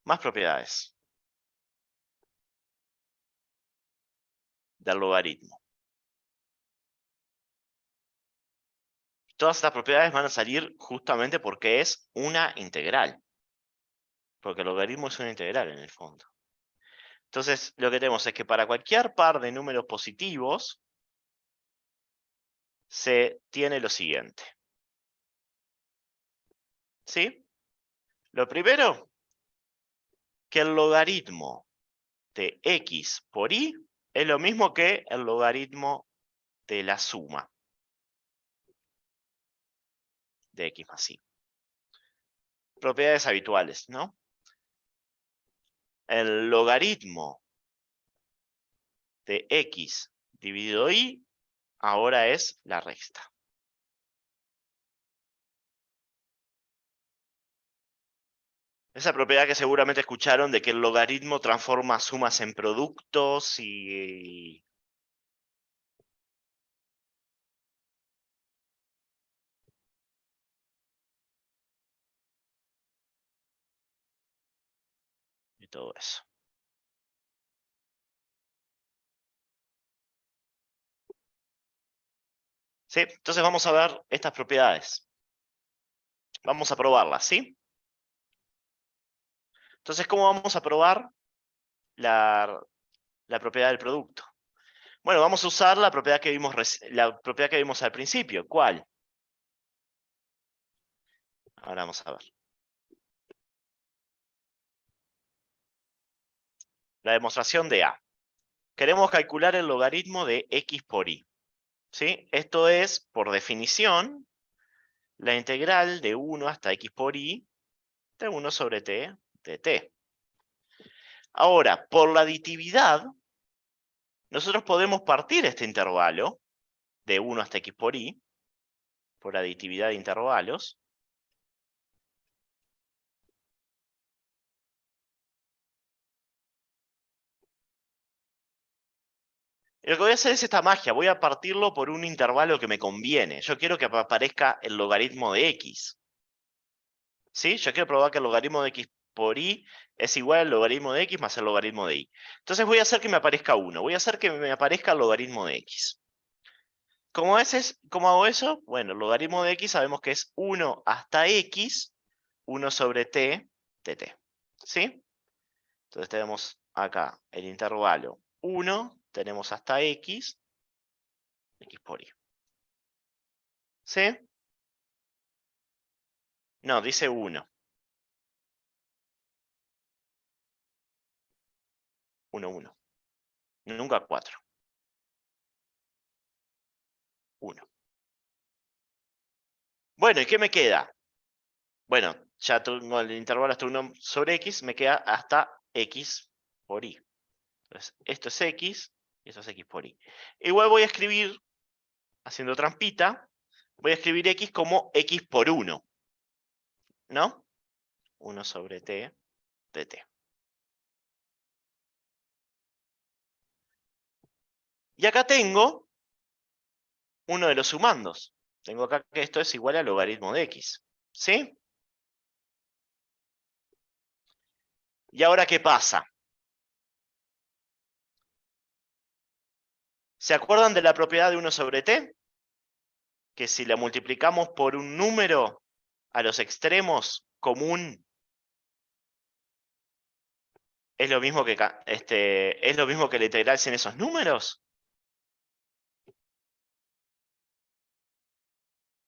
Más propiedades del logaritmo. Todas estas propiedades van a salir justamente porque es una integral. Porque el logaritmo es una integral en el fondo. Entonces, lo que tenemos es que para cualquier par de números positivos se tiene lo siguiente. ¿Sí? Lo primero, que el logaritmo de x por y es lo mismo que el logaritmo de la suma de x más y. Propiedades habituales, ¿no? El logaritmo de x dividido y ahora es la resta. Esa propiedad que seguramente escucharon de que el logaritmo transforma sumas en productos y todo eso. ¿Sí? Entonces vamos a ver estas propiedades. Vamos a probarlas, ¿sí? Entonces, ¿cómo vamos a probar la propiedad del producto? Bueno, vamos a usar la propiedad que vimos al principio. ¿Cuál? Ahora vamos a ver. La demostración de A. Queremos calcular el logaritmo de x por y. ¿Sí? Esto es, por definición, la integral de 1 hasta x por y de 1 sobre t de t. Ahora, por la aditividad, nosotros podemos partir este intervalo de 1 hasta x por y, por aditividad de intervalos. Y lo que voy a hacer es esta magia, voy a partirlo por un intervalo que me conviene. Yo quiero que aparezca el logaritmo de x. ¿Sí? Yo quiero probar que el logaritmo de x por y es igual al logaritmo de x más el logaritmo de y. Entonces voy a hacer que me aparezca 1. Voy a hacer que me aparezca el logaritmo de x. ¿Cómo hago eso? Bueno, el logaritmo de x sabemos que es 1 hasta x, 1 sobre t de t. ¿Sí? Entonces tenemos acá el intervalo 1, tenemos hasta x por y. ¿Sí? No, dice 1. 1, 1. Nunca 4. 1. Bueno, ¿y qué me queda? Bueno, ya tengo el intervalo hasta 1 sobre x, me queda hasta x por y. Entonces, esto es x y esto es x por y. Igual voy a escribir, haciendo trampita, voy a escribir x como x por 1. ¿No? 1 sobre t de t. Y acá tengo uno de los sumandos. Tengo acá que esto es igual al logaritmo de x. ¿Sí? ¿Y ahora qué pasa? ¿Se acuerdan de la propiedad de 1 sobre t? Que si la multiplicamos por un número a los extremos común, es lo mismo que la integral sin esos números.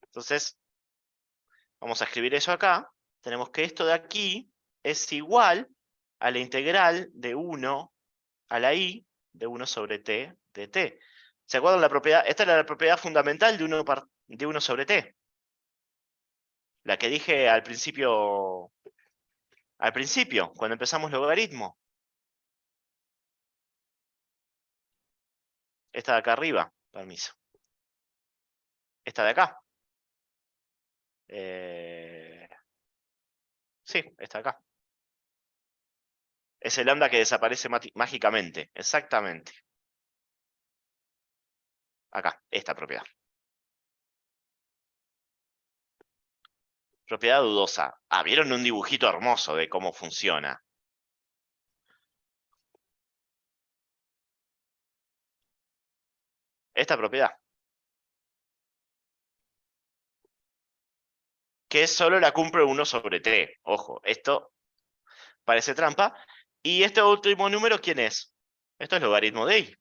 Entonces, vamos a escribir eso acá. Tenemos que esto de aquí es igual a la integral de 1 a la i de 1 sobre t de t. ¿Se acuerdan la propiedad? Esta era la propiedad fundamental de 1 sobre t. La que dije al principio, cuando empezamos logaritmo. Esta de acá arriba, permiso. Esta de acá. Sí, esta de acá. Es el lambda que desaparece mágicamente. Exactamente. Acá, esta propiedad. Propiedad dudosa. Ah, ¿vieron un dibujito hermoso de cómo funciona? Esta propiedad. Que solo la cumple 1 sobre t. Ojo, esto parece trampa. ¿Y este último número quién es? Esto es logaritmo de i.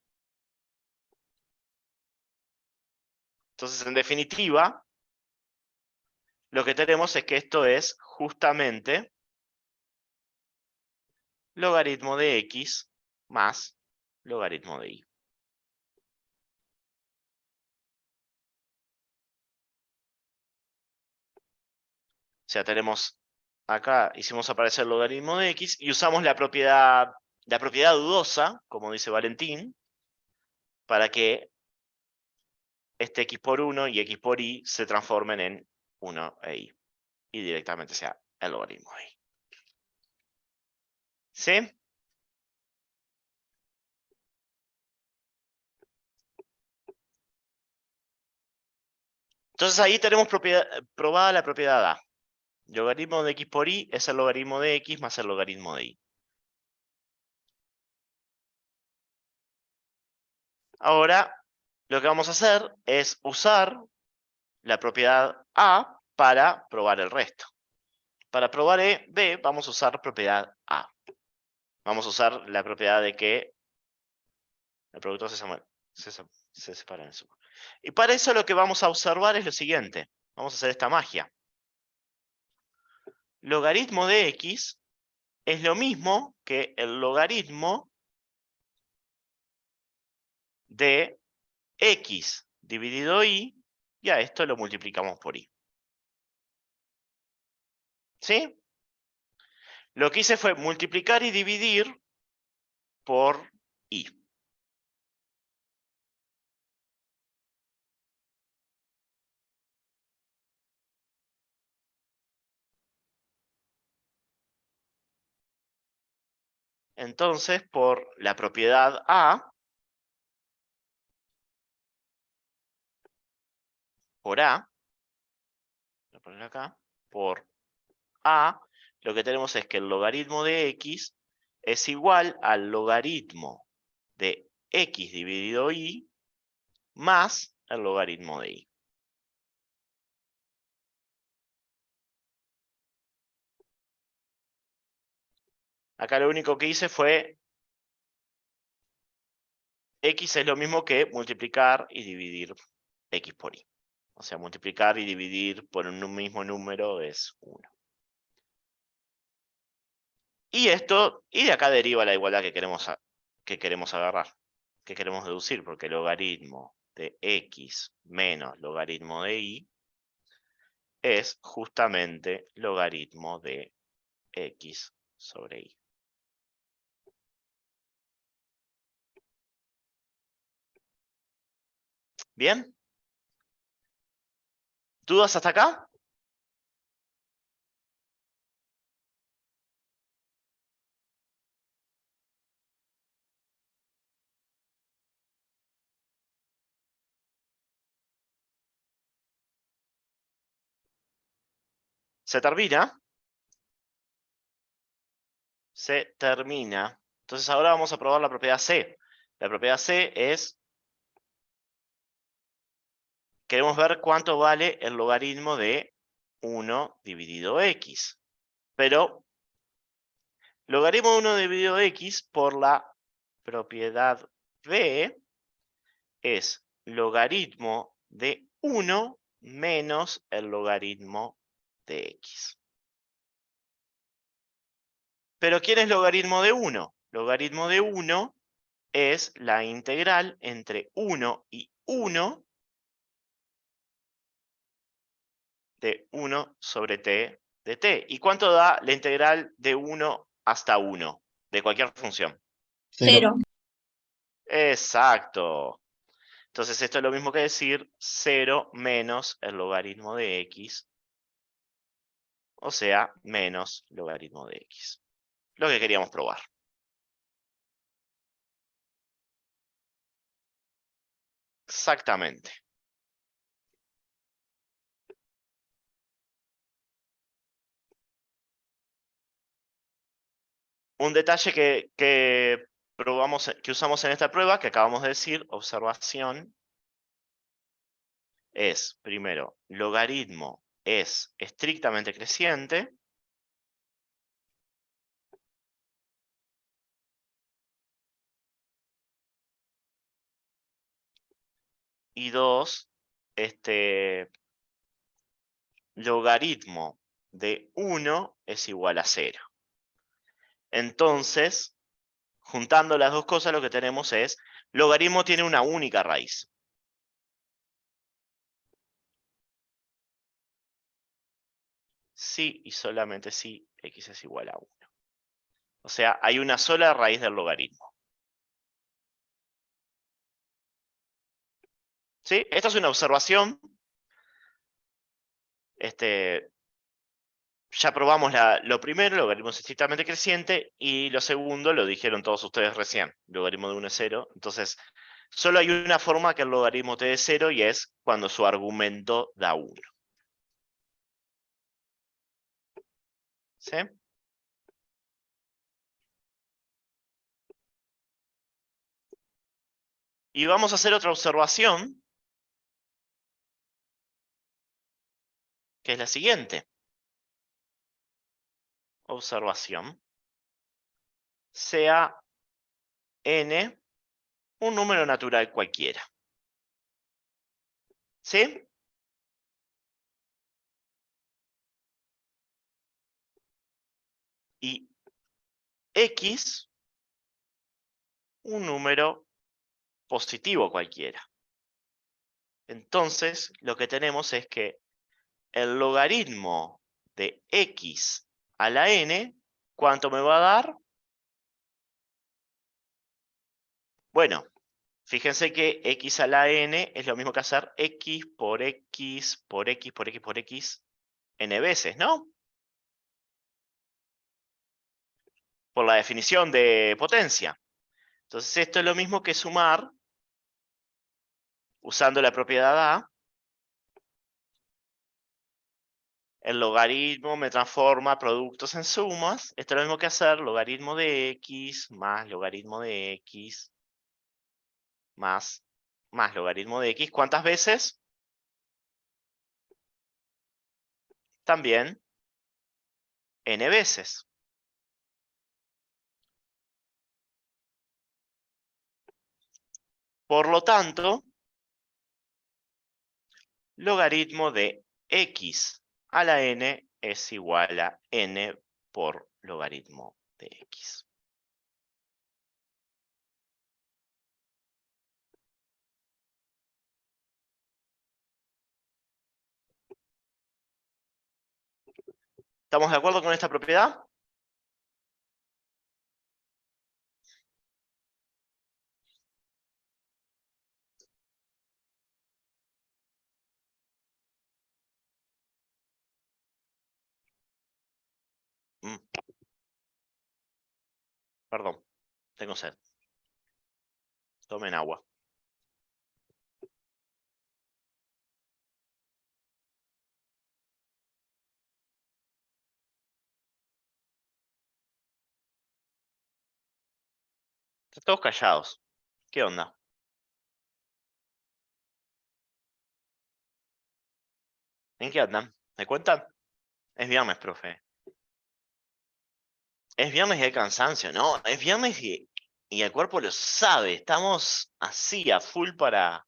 Entonces, en definitiva, lo que tenemos es que esto es justamente logaritmo de x más logaritmo de y. O sea, tenemos acá, hicimos aparecer el logaritmo de x y usamos la propiedad dudosa, como dice Valentín, para que este x por 1 y x por y se transformen en 1 e y. Y directamente sea el logaritmo de y. ¿Sí? Entonces ahí tenemos probada la propiedad A. Logaritmo de x por y es el logaritmo de x más el logaritmo de y. Ahora, lo que vamos a hacer es usar la propiedad A para probar el resto. Para probar B, vamos a usar propiedad A. Vamos a usar la propiedad de que el producto se separa en su. Y para eso lo que vamos a observar es lo siguiente. Vamos a hacer esta magia. Logaritmo de x es lo mismo que el logaritmo de x dividido y a esto lo multiplicamos por y. ¿Sí? Lo que hice fue multiplicar y dividir por y. Entonces, por la propiedad A, por A, voy a poner acá, por A, lo que tenemos es que el logaritmo de x es igual al logaritmo de x dividido y más el logaritmo de y. Acá lo único que hice fue x es lo mismo que multiplicar y dividir x por y. O sea, multiplicar y dividir por un mismo número es 1. Y de acá deriva la igualdad que queremos agarrar, que queremos deducir, porque logaritmo de x menos logaritmo de y es justamente logaritmo de x sobre y. ¿Bien? ¿Dudas hasta acá? ¿Se termina? Se termina. Entonces ahora vamos a probar la propiedad C. La propiedad C es queremos ver cuánto vale el logaritmo de 1 dividido x. Pero logaritmo de 1 dividido x por la propiedad b es logaritmo de 1 menos el logaritmo de x. Pero ¿quién es logaritmo de 1? Logaritmo de 1 es la integral entre 1 y 1 de 1 sobre t de t. ¿Y cuánto da la integral de 1 hasta 1 de cualquier función? 0. Exacto. Entonces esto es lo mismo que decir 0 menos el logaritmo de x, o sea, menos logaritmo de x. Lo que queríamos probar. Exactamente. Un detalle que usamos en esta prueba, que acabamos de decir, observación, es, primero, logaritmo es estrictamente creciente. Y dos, logaritmo de 1 es igual a 0. Entonces, juntando las dos cosas, lo que tenemos es, logaritmo tiene una única raíz. Sí y solamente si x es igual a 1. O sea, hay una sola raíz del logaritmo. ¿Sí? Esta es una observación. Ya probamos lo primero, logaritmo es estrictamente creciente, y lo segundo lo dijeron todos ustedes recién, logaritmo de 1 es 0. Entonces, solo hay una forma que el logaritmo te dé 0 y es cuando su argumento da 1. ¿Sí? Y vamos a hacer otra observación, que es la siguiente. Observación. Sea n un número natural cualquiera. ¿Sí? Y x un número positivo cualquiera. Entonces, lo que tenemos es que el logaritmo de x a la n, ¿cuánto me va a dar? Bueno, fíjense que x a la n es lo mismo que hacer x por x por x por x por x n veces, ¿no? Por la definición de potencia. Entonces esto es lo mismo que sumar, usando la propiedad A, el logaritmo me transforma productos en sumas. Esto es lo mismo que hacer logaritmo de x más logaritmo de x más logaritmo de x. ¿Cuántas veces? También n veces. Por lo tanto, logaritmo de x a la n es igual a n por logaritmo de x. ¿Estamos de acuerdo con esta propiedad? Perdón, tengo sed. Tomen agua. Están todos callados. ¿Qué onda? ¿En qué andan? ¿Me cuentan? Es viernes, profe. Es viernes y hay cansancio, ¿no? Es viernes y el cuerpo lo sabe. Estamos así, a full para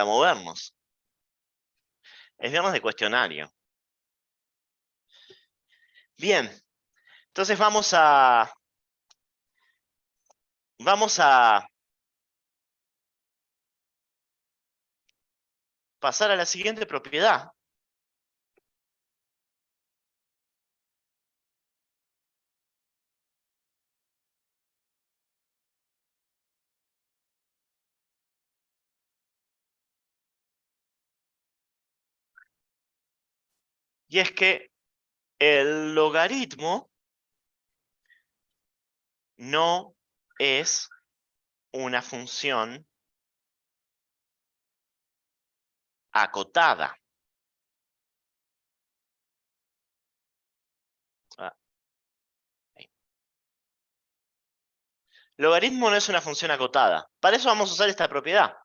movernos. Es viernes de cuestionario. Bien. Entonces vamos a pasar a la siguiente propiedad. Y es que el logaritmo no es una función acotada. Ahí. Logaritmo no es una función acotada. Para eso vamos a usar esta propiedad.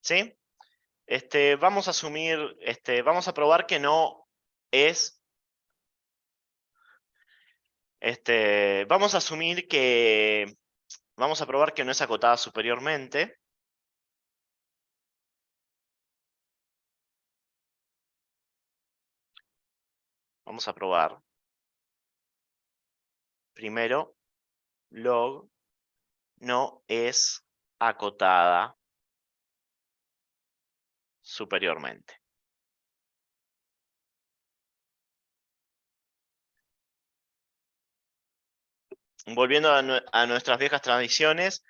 ¿Sí? Vamos a asumir, vamos a probar que no es, vamos a asumir que, vamos a probar que no es acotada superiormente. Vamos a probar. Primero, log no es acotada superiormente. Volviendo a nuestras viejas tradiciones,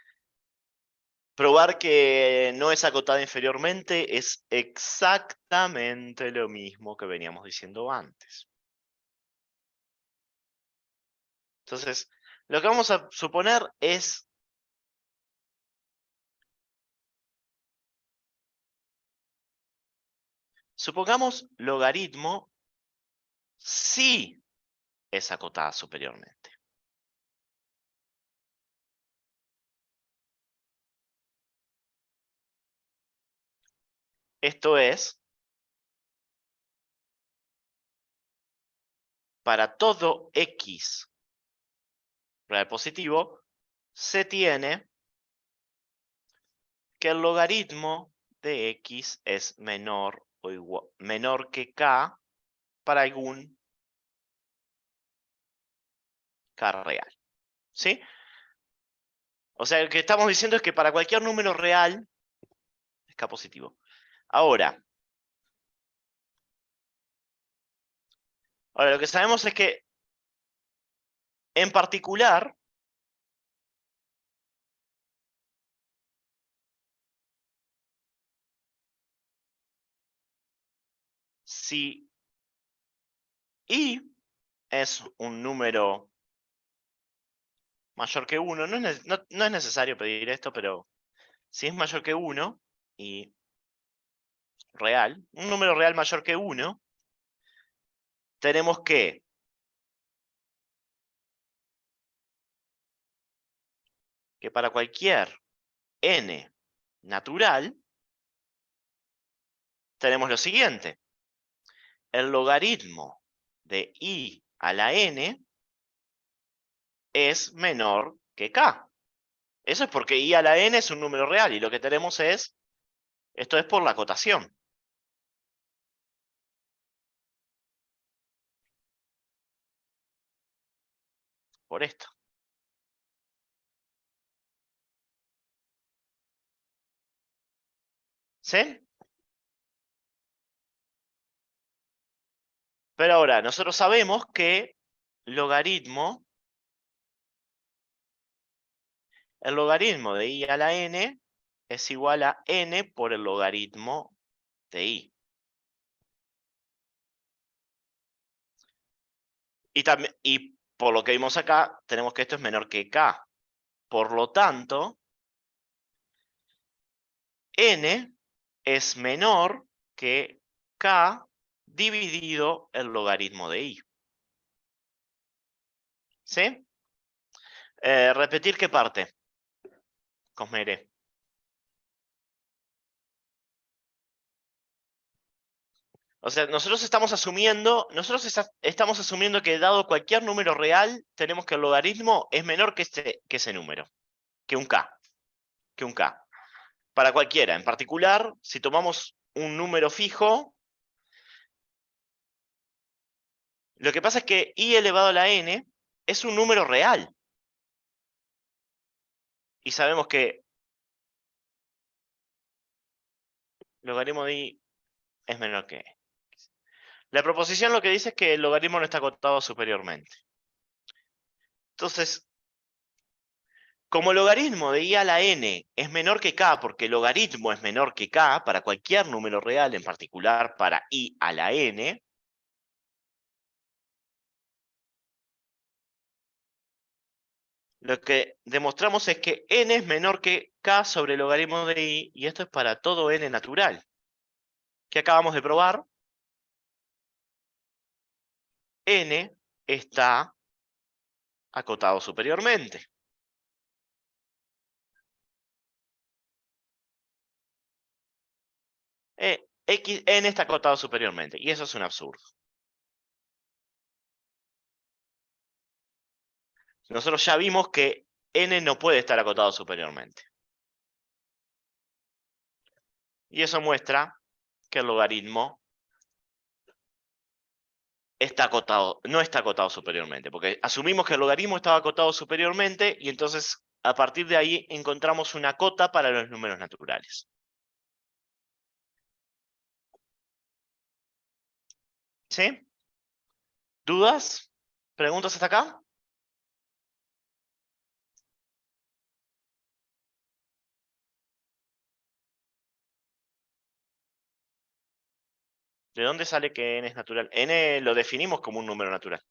probar que no es acotada inferiormente es exactamente lo mismo que veníamos diciendo antes. Entonces, lo que vamos a suponer es supongamos logaritmo sí es acotada superiormente. Esto es, para todo x real positivo, se tiene que el logaritmo de x es menor que k para algún k real. ¿Sí? O sea, lo que estamos diciendo es que para cualquier número real es k positivo. Ahora, lo que sabemos es que, en particular, si i es un número mayor que 1, no es necesario pedir esto, pero si es mayor que 1 y real, un número real mayor que 1, tenemos que para cualquier n natural, tenemos lo siguiente. El logaritmo de i a la n es menor que k. Eso es porque i a la n es un número real y lo que tenemos es, esto es por la acotación. Por esto. ¿Sí? Pero ahora, nosotros sabemos que el logaritmo de i a la n es igual a n por el logaritmo de i. Y por lo que vimos acá, tenemos que esto es menor que k. Por lo tanto, n es menor que k dividido el logaritmo de i. ¿Sí? ¿Repetir qué parte? Cosmere. O sea, nosotros estamos asumiendo que dado cualquier número real, tenemos que el logaritmo es menor que ese número, que un k, Para cualquiera, en particular, si tomamos un número fijo, lo que pasa es que i elevado a la n es un número real. Y sabemos que logaritmo de i es menor que e. La proposición lo que dice es que el logaritmo no está acotado superiormente. Entonces, como el logaritmo de i a la n es menor que k, porque el logaritmo es menor que k para cualquier número real, en particular para i a la n, lo que demostramos es que n es menor que k sobre el logaritmo de i, y esto es para todo n natural. ¿Qué acabamos de probar? N está acotado superiormente. N está acotado superiormente, y eso es un absurdo. Nosotros ya vimos que n no puede estar acotado superiormente. Y eso muestra que el logaritmo no está acotado superiormente, porque asumimos que el logaritmo estaba acotado superiormente y entonces a partir de ahí encontramos una cota para los números naturales. ¿Sí? ¿Dudas? ¿Preguntas hasta acá? ¿De dónde sale que n es natural? N lo definimos como un número natural.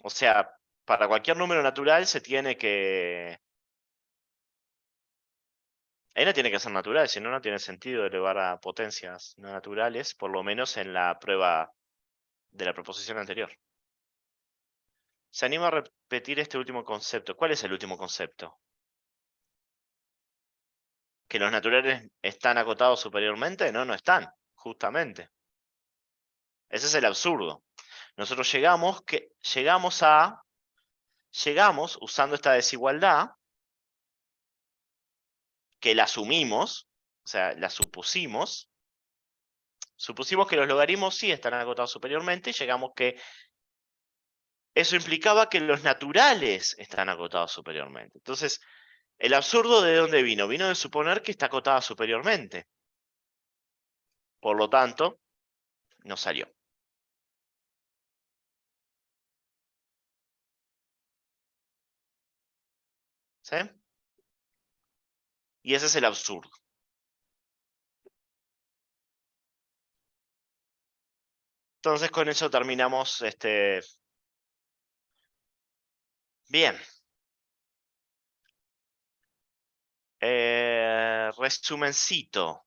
O sea, para cualquier número natural se tiene que... N tiene que ser natural, si no, no tiene sentido elevar a potencias no naturales, por lo menos en la prueba de la proposición anterior. ¿Se anima a repetir este último concepto? ¿Cuál es el último concepto? ¿Que los naturales están acotados superiormente? No, no están, justamente. Ese es el absurdo. Nosotros llegamos usando esta desigualdad, que la asumimos, o sea, la supusimos que los logaritmos sí están acotados superiormente, y llegamos que eso implicaba que los naturales están acotados superiormente. Entonces, ¿el absurdo de dónde vino? Vino de suponer que está acotada superiormente. Por lo tanto, no salió. ¿Sí? Y ese es el absurdo. Entonces, con eso terminamos Bien. Resumencito.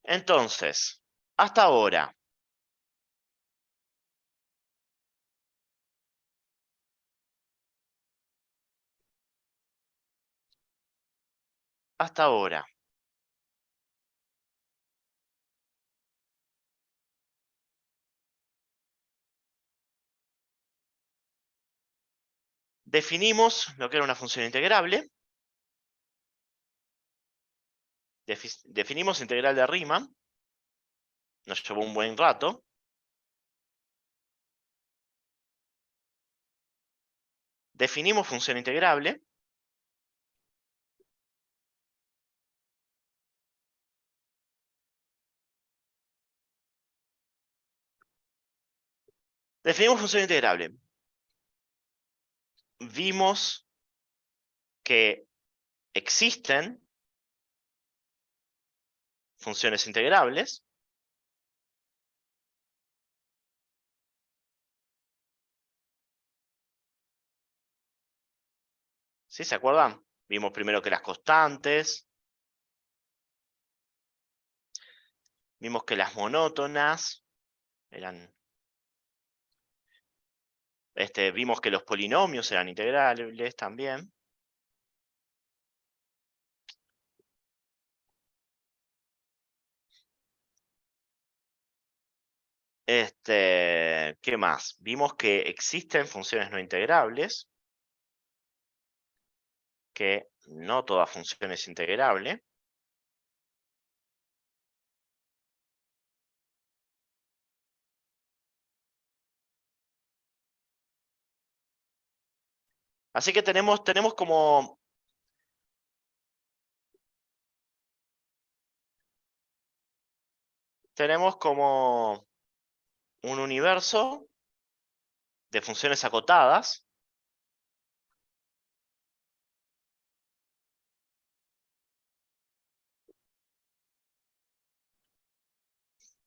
Entonces, hasta ahora. Hasta ahora. Definimos lo que era una función integrable. Definimos integral de Riemann. Nos llevó un buen rato. Definimos función integrable. Definimos función integrable. Vimos que existen funciones integrables. ¿Sí? ¿Se acuerdan? Vimos primero que las constantes. Vimos que las monótonas. Vimos que los polinomios eran integrables también. ¿Qué más? Vimos que existen funciones no integrables, que no toda función es integrable. Así que tenemos como un universo de funciones acotadas.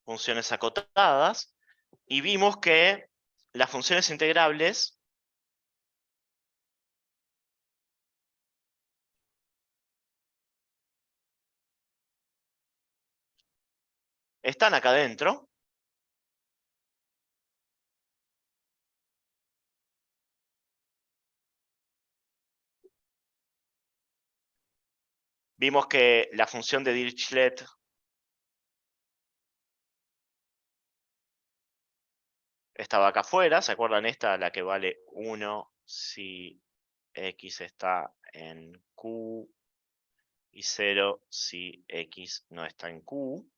Funciones acotadas. Y vimos que las funciones integrables están acá adentro. Vimos que la función de Dirichlet estaba acá afuera. ¿Se acuerdan esta? La que vale 1 si x está en Q y 0 si x no está en Q.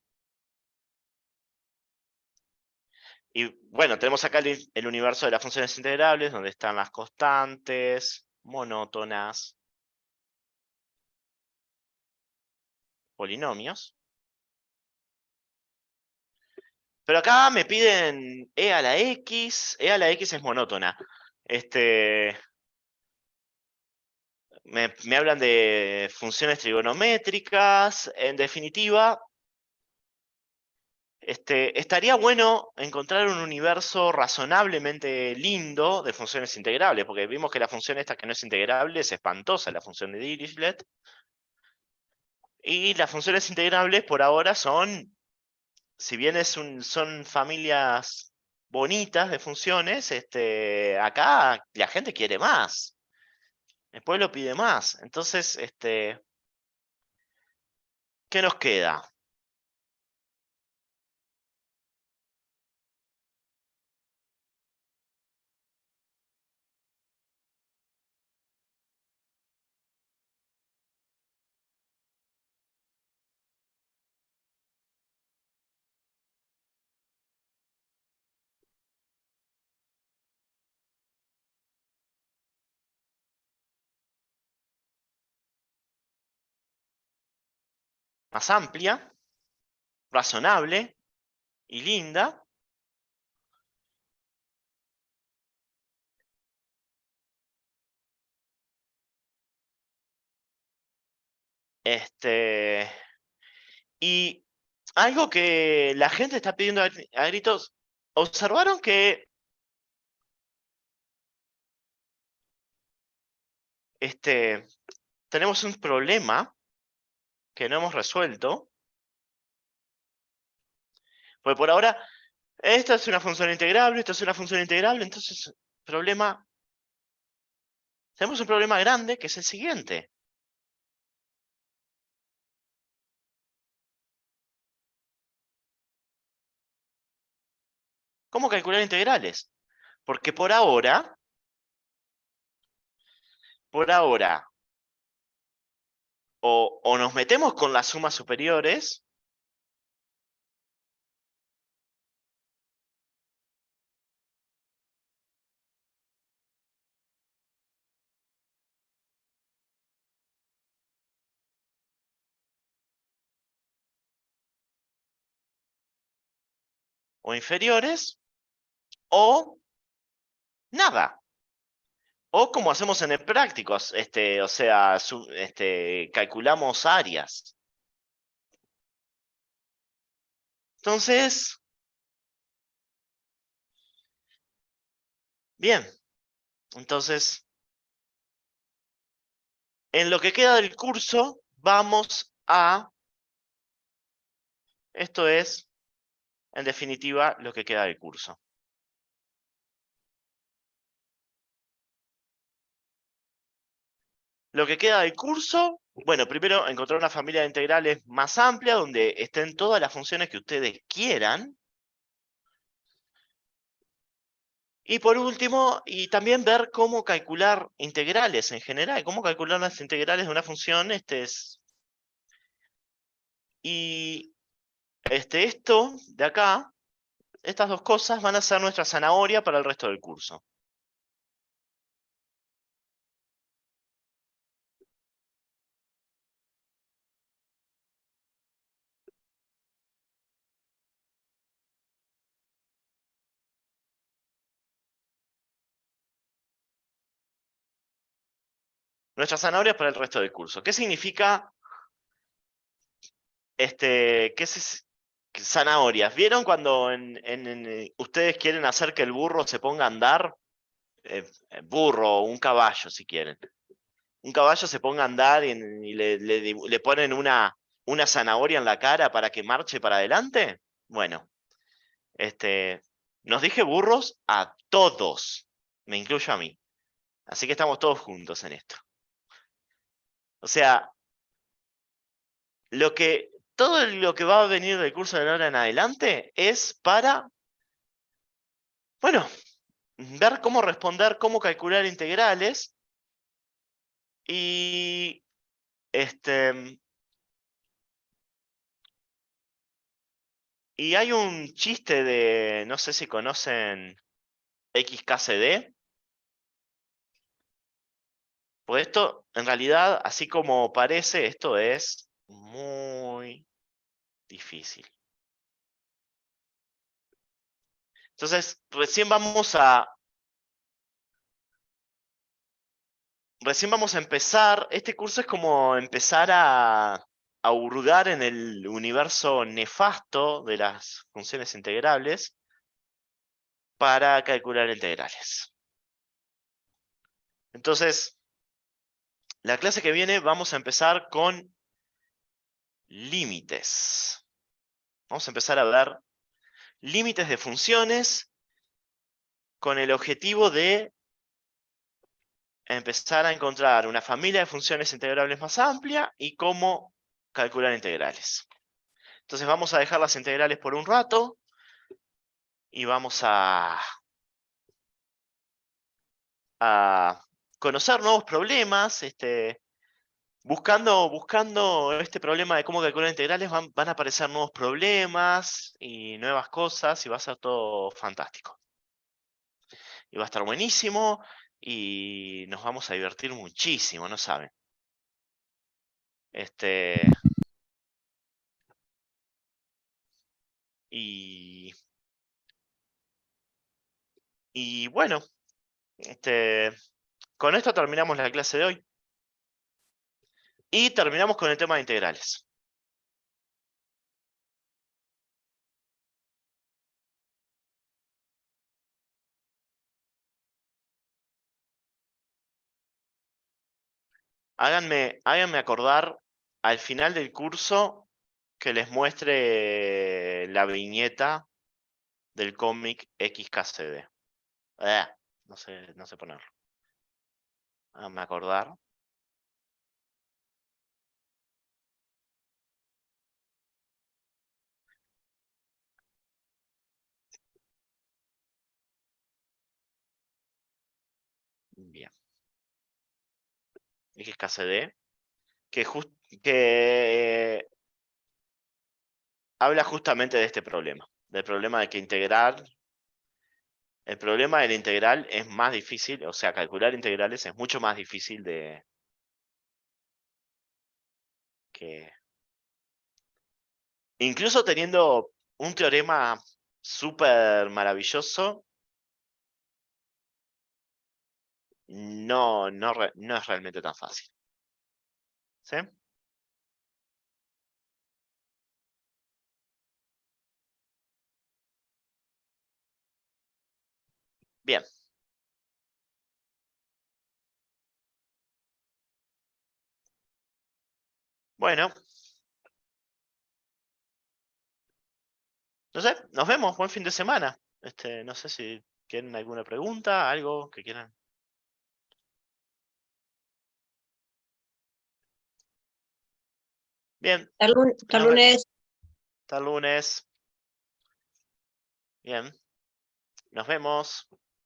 Y bueno, tenemos acá el universo de las funciones integrables, donde están las constantes, monótonas, polinomios. Pero acá me piden e a la x. E a la x es monótona. Me hablan de funciones trigonométricas. En definitiva, estaría bueno encontrar un universo razonablemente lindo de funciones integrables, porque vimos que la función esta que no es integrable es espantosa, la función de Dirichlet. Y las funciones integrables por ahora son, si bien son familias bonitas de funciones, acá la gente quiere más. El pueblo pide más. Entonces, ¿qué nos queda? Más amplia, razonable y linda. Y algo que la gente está pidiendo a gritos, observaron que tenemos un problema que no hemos resuelto. Porque por ahora, esta es una función integrable, esta es una función integrable, entonces, tenemos un problema grande que es el siguiente. ¿Cómo calcular integrales? Porque por ahora, o nos metemos con las sumas superiores, o inferiores, o nada. O como hacemos en el práctico, o sea, calculamos áreas. Entonces, bien, entonces, en lo que queda del curso, vamos a, esto es en definitiva, lo que queda del curso. Lo que queda del curso, bueno, primero encontrar una familia de integrales más amplia donde estén todas las funciones que ustedes quieran. Y por último, y también ver cómo calcular integrales en general, cómo calcular las integrales de una función. Y esto de acá, estas dos cosas van a ser nuestra zanahoria para el resto del curso. Nuestras zanahorias para el resto del curso. ¿Qué significa qué es zanahorias? ¿Vieron cuando ustedes quieren hacer que el burro se ponga a andar? Burro o un caballo, si quieren. Un caballo se ponga a andar y le ponen una zanahoria en la cara para que marche para adelante. Bueno, nos dije burros a todos, me incluyo a mí. Así que estamos todos juntos en esto. O sea, todo lo que va a venir del curso de ahora en adelante es para, bueno, ver cómo responder, cómo calcular integrales y y hay un chiste de, no sé si conocen XKCD. Pues esto, en realidad, así como parece, esto es muy difícil. Entonces, recién vamos a empezar. Este curso es como empezar a hurgar en el universo nefasto de las funciones integrables para calcular integrales. Entonces, la clase que viene vamos a empezar con límites. Vamos a empezar a ver límites de funciones con el objetivo de empezar a encontrar una familia de funciones integrables más amplia y cómo calcular integrales. Entonces vamos a dejar las integrales por un rato y vamos a conocer nuevos problemas. Buscando este problema de cómo calcular integrales van a aparecer nuevos problemas y nuevas cosas y va a ser todo fantástico. Y va a estar buenísimo y nos vamos a divertir muchísimo, ¿no saben? Y, y bueno, con esto terminamos la clase de hoy. Y terminamos con el tema de integrales. Háganme acordar al final del curso que les muestre la viñeta del cómic XKCD. No sé ponerlo. Háganme acordar. Bien. XKCD. Que habla justamente de este problema. Del problema de que el problema del integral es más difícil, o sea, calcular integrales es mucho más difícil que incluso teniendo un teorema súper maravilloso, no es realmente tan fácil. ¿Sí? Bien. Bueno, No sé, nos vemos, buen fin de semana. No sé si tienen alguna pregunta, algo que quieran. Bien, Hasta nos vemos. lunes. Hasta lunes. Bien, nos vemos.